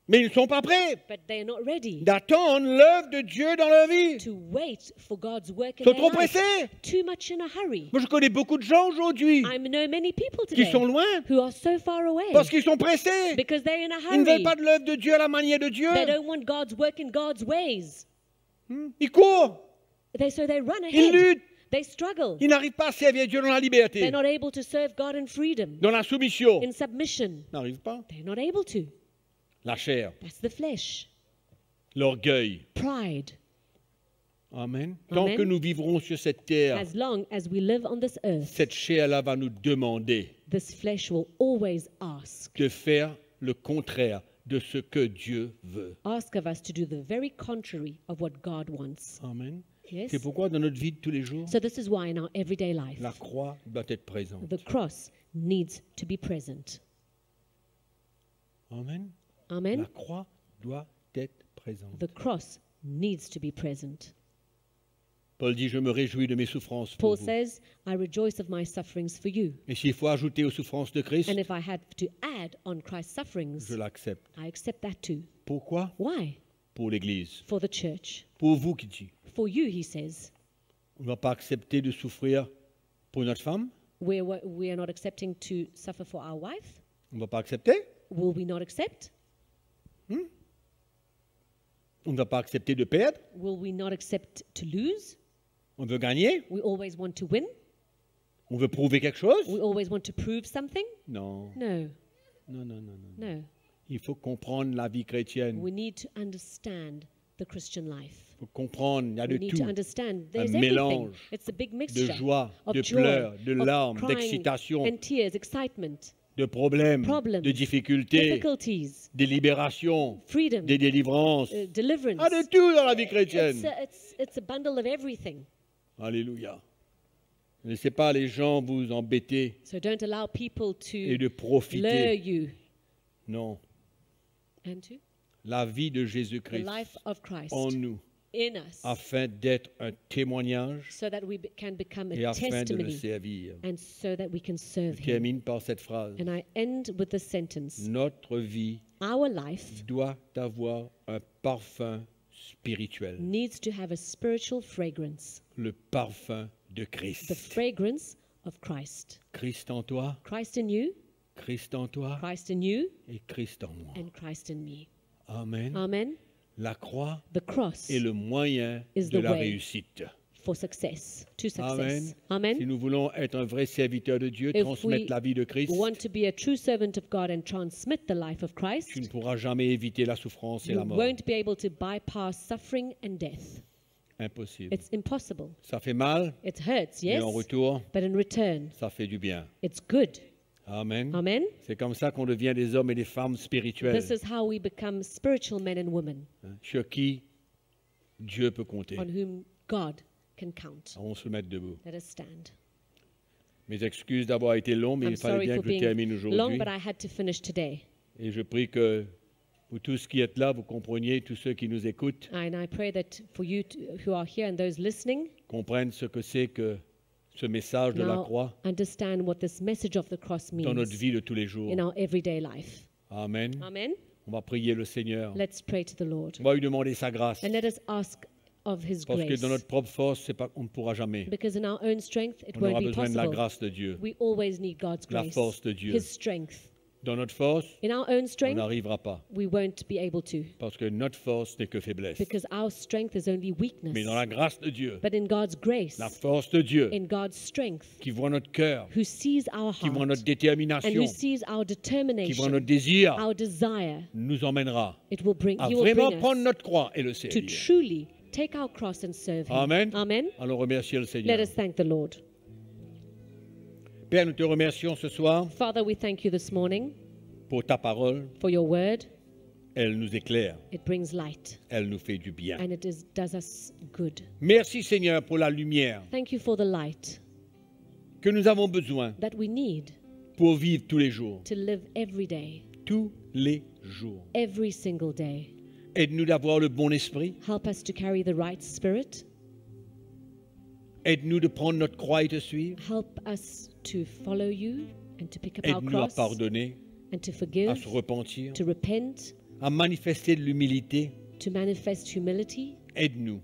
mais ils ne sont pas prêts but they're not ready d'attendre l'œuvre de Dieu dans leur vie. to wait for God's work in Ils sont their trop life. pressés. Too much in a hurry. Moi, je connais beaucoup de gens aujourd'hui I know many people qui today sont loin who are so far away parce qu'ils sont pressés. because they're in a Ils ne veulent hurry. pas de l'œuvre de Dieu à la manière de Dieu. They don't want God's work in God's ways. Ils courent, So they run ils ahead. luttent, They struggle. ils n'arrivent pas à servir Dieu dans la They're liberté, not able to serve God in freedom, dans la soumission. in submission. Ils n'arrivent pas. They're not able to. La chair, That's the flesh. l'orgueil. Pride. Amen. Tant Amen. que nous vivrons sur cette terre, As long as we live on this earth, cette chair-là va nous demander this flesh will always ask de faire le contraire de ce que Dieu veut. ask of us to do the very contrary of what God wants. Amen. Yes? C'est pourquoi dans notre vie de tous les jours, So this is why in our everyday life, la croix doit être présente. the cross needs to be present. Amen. Amen? La croix doit être présente. The cross needs to be present. Paul dit, je me réjouis de mes souffrances pour Paul vous. says, I rejoice of my sufferings for you. Et s'il faut ajouter aux souffrances de Christ, And if I had to add on Christ's sufferings, je l'accepte. I accept that too. Pourquoi? Why? Pour l'Église. For the church. Pour vous qui dit. For you, he says. On ne va pas accepter de souffrir pour notre femme. We are not accepting to suffer for our wife. On ne va pas accepter. Will we not accept? On ne va pas accepter de perdre. Will we not accept to lose? On veut gagner. We always want to win. On veut prouver quelque chose. We always want to prove something. Non. No, Non, non, non, non. no. Il faut comprendre la vie chrétienne. We need to understand the Christian life. Il faut comprendre, il y a de We need tout. to understand there's Un everything. mélange It's a big De mixture joie, of de joy, pleurs, de of larmes, crying d'excitation, and tears, excitement, de problèmes, Problems, de difficultés, difficulties, des libérations, freedom, des délivrances. deliverance. Ah, de tout dans la vie chrétienne. It's a bundle of everything. Alléluia. Ne laissez pas les gens vous embêter So don't allow people et to de lure profiter. you. Non. And to La vie de the Jésus-Christ life of Christ en nous, in us, afin d'être un témoignage so that we can become et a afin de le testimony servir. and so that we can serve Je Him. termine par cette phrase. And I end with the sentence, Notre vie our life doit avoir un parfum spirituel, needs to have a spiritual fragrance, le parfum de the Christ. fragrance of Christ. Christ en toi, Christ in you, Christ en toi Christ in you, et Christ en moi. and Christ in me. Amen. Amen. La croix The cross est le moyen is de the la way réussite. for success, to Amen. success. Amen. Si nous voulons être un vrai serviteur de Dieu, If transmettre we la vie de Christ, want to be a true servant of God and transmit the life of Christ, tu ne pourras jamais éviter la souffrance et you la mort. won't be able to bypass suffering and death. Impossible. It's impossible. Ça fait mal, It hurts, mais yes, en retour, but in return, ça fait du bien. it's good. Amen. Amen. C'est comme ça qu'on devient des hommes et des femmes spirituels, This is how we become spiritual men and women hein, sur qui Dieu peut compter. on whom God can count. On se met debout. Let us stand. Mes excuses d'avoir été long, mais I'm il fallait sorry bien for que je being termine long, aujourd'hui. but I had to finish today. Et je prie que vous tous qui êtes là, vous compreniez, tous ceux qui nous écoutent, And I pray that for you who are here and those listening, comprennent ce que c'est que ce message de la now croix understand what this message of the cross dans notre means vie de tous les jours. in our everyday life. Amen. Amen. On va prier le Seigneur. Let's pray to the Lord. On va lui demander sa grâce. And let us ask of His Parce que grace. dans notre propre force, on ne pourra jamais. Because in our own strength, it On aura won't be besoin de la possible. grâce de Dieu. We always need God's La grace, force de Dieu. His strength. Dans notre force, In our own on strength, n'arrivera pas. we won't be able to. Parce que notre force n'est que faiblesse. Because our strength is only weakness. Mais dans la grâce de Dieu, But in God's grace, la force de Dieu, in God's strength, qui voit notre cœur, who sees our qui voit heart notre and détermination, who sees our qui voit determination, notre désir, our desire, nous emmènera it will bring, à He will vraiment bring prendre us notre croix et le to servir. truly take our cross and serve Him. Amen. Amen. Allons remercier le Seigneur. Let us thank the Lord. Père, nous te remercions ce soir Father, we thank you this morning pour ta parole. for your word. Elle nous éclaire, It brings light elle nous fait du bien. and it does us good. Merci Seigneur pour la lumière Thank you for the light que nous avons besoin that we need pour vivre tous les jours. to live every day, Tous les jours. every single day. Aide-nous d'avoir le bon esprit. Help us to carry the right spirit. Aide-nous de prendre notre croix et te suivre. Help us to follow you and to pick up our Aide-nous à cross pardonner, and to à forgive, se repentir, to repent, à manifester de l'humilité. to manifest humility. Aide-nous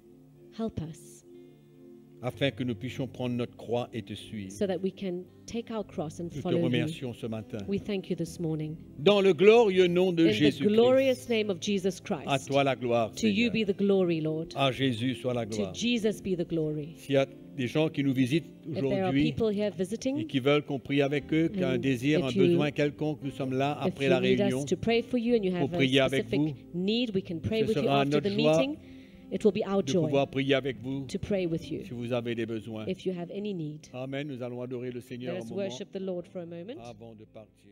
Help us afin que nous puissions prendre notre croix et te suivre. so that we can take our cross and Nous te follow you. remercions ce matin. We thank you this morning. Dans le glorieux nom de In the Jésus-Christ. glorious name of Jesus À Christ. toi la gloire, To you Seigneur. be the glory, Lord. À Jésus soit la To gloire. Jesus be the glory. S'il y a des gens qui nous visitent If there are aujourd'hui people here et visiting, qui veulent qu'on prie avec eux, qui ont un And désir, un if you- besoin quelconque, nous sommes là if après you la need réunion. us to pray for you and you have prier a avec vous. specific need, we can pray Ce with you sera after the notre joie meeting. It will be our de joy pouvoir prier avec vous to pray with you si vous avez des besoins. if you have any need. Amen. Nous allons adorer le Seigneur Let un us moment worship the Lord for a moment. avant de partir.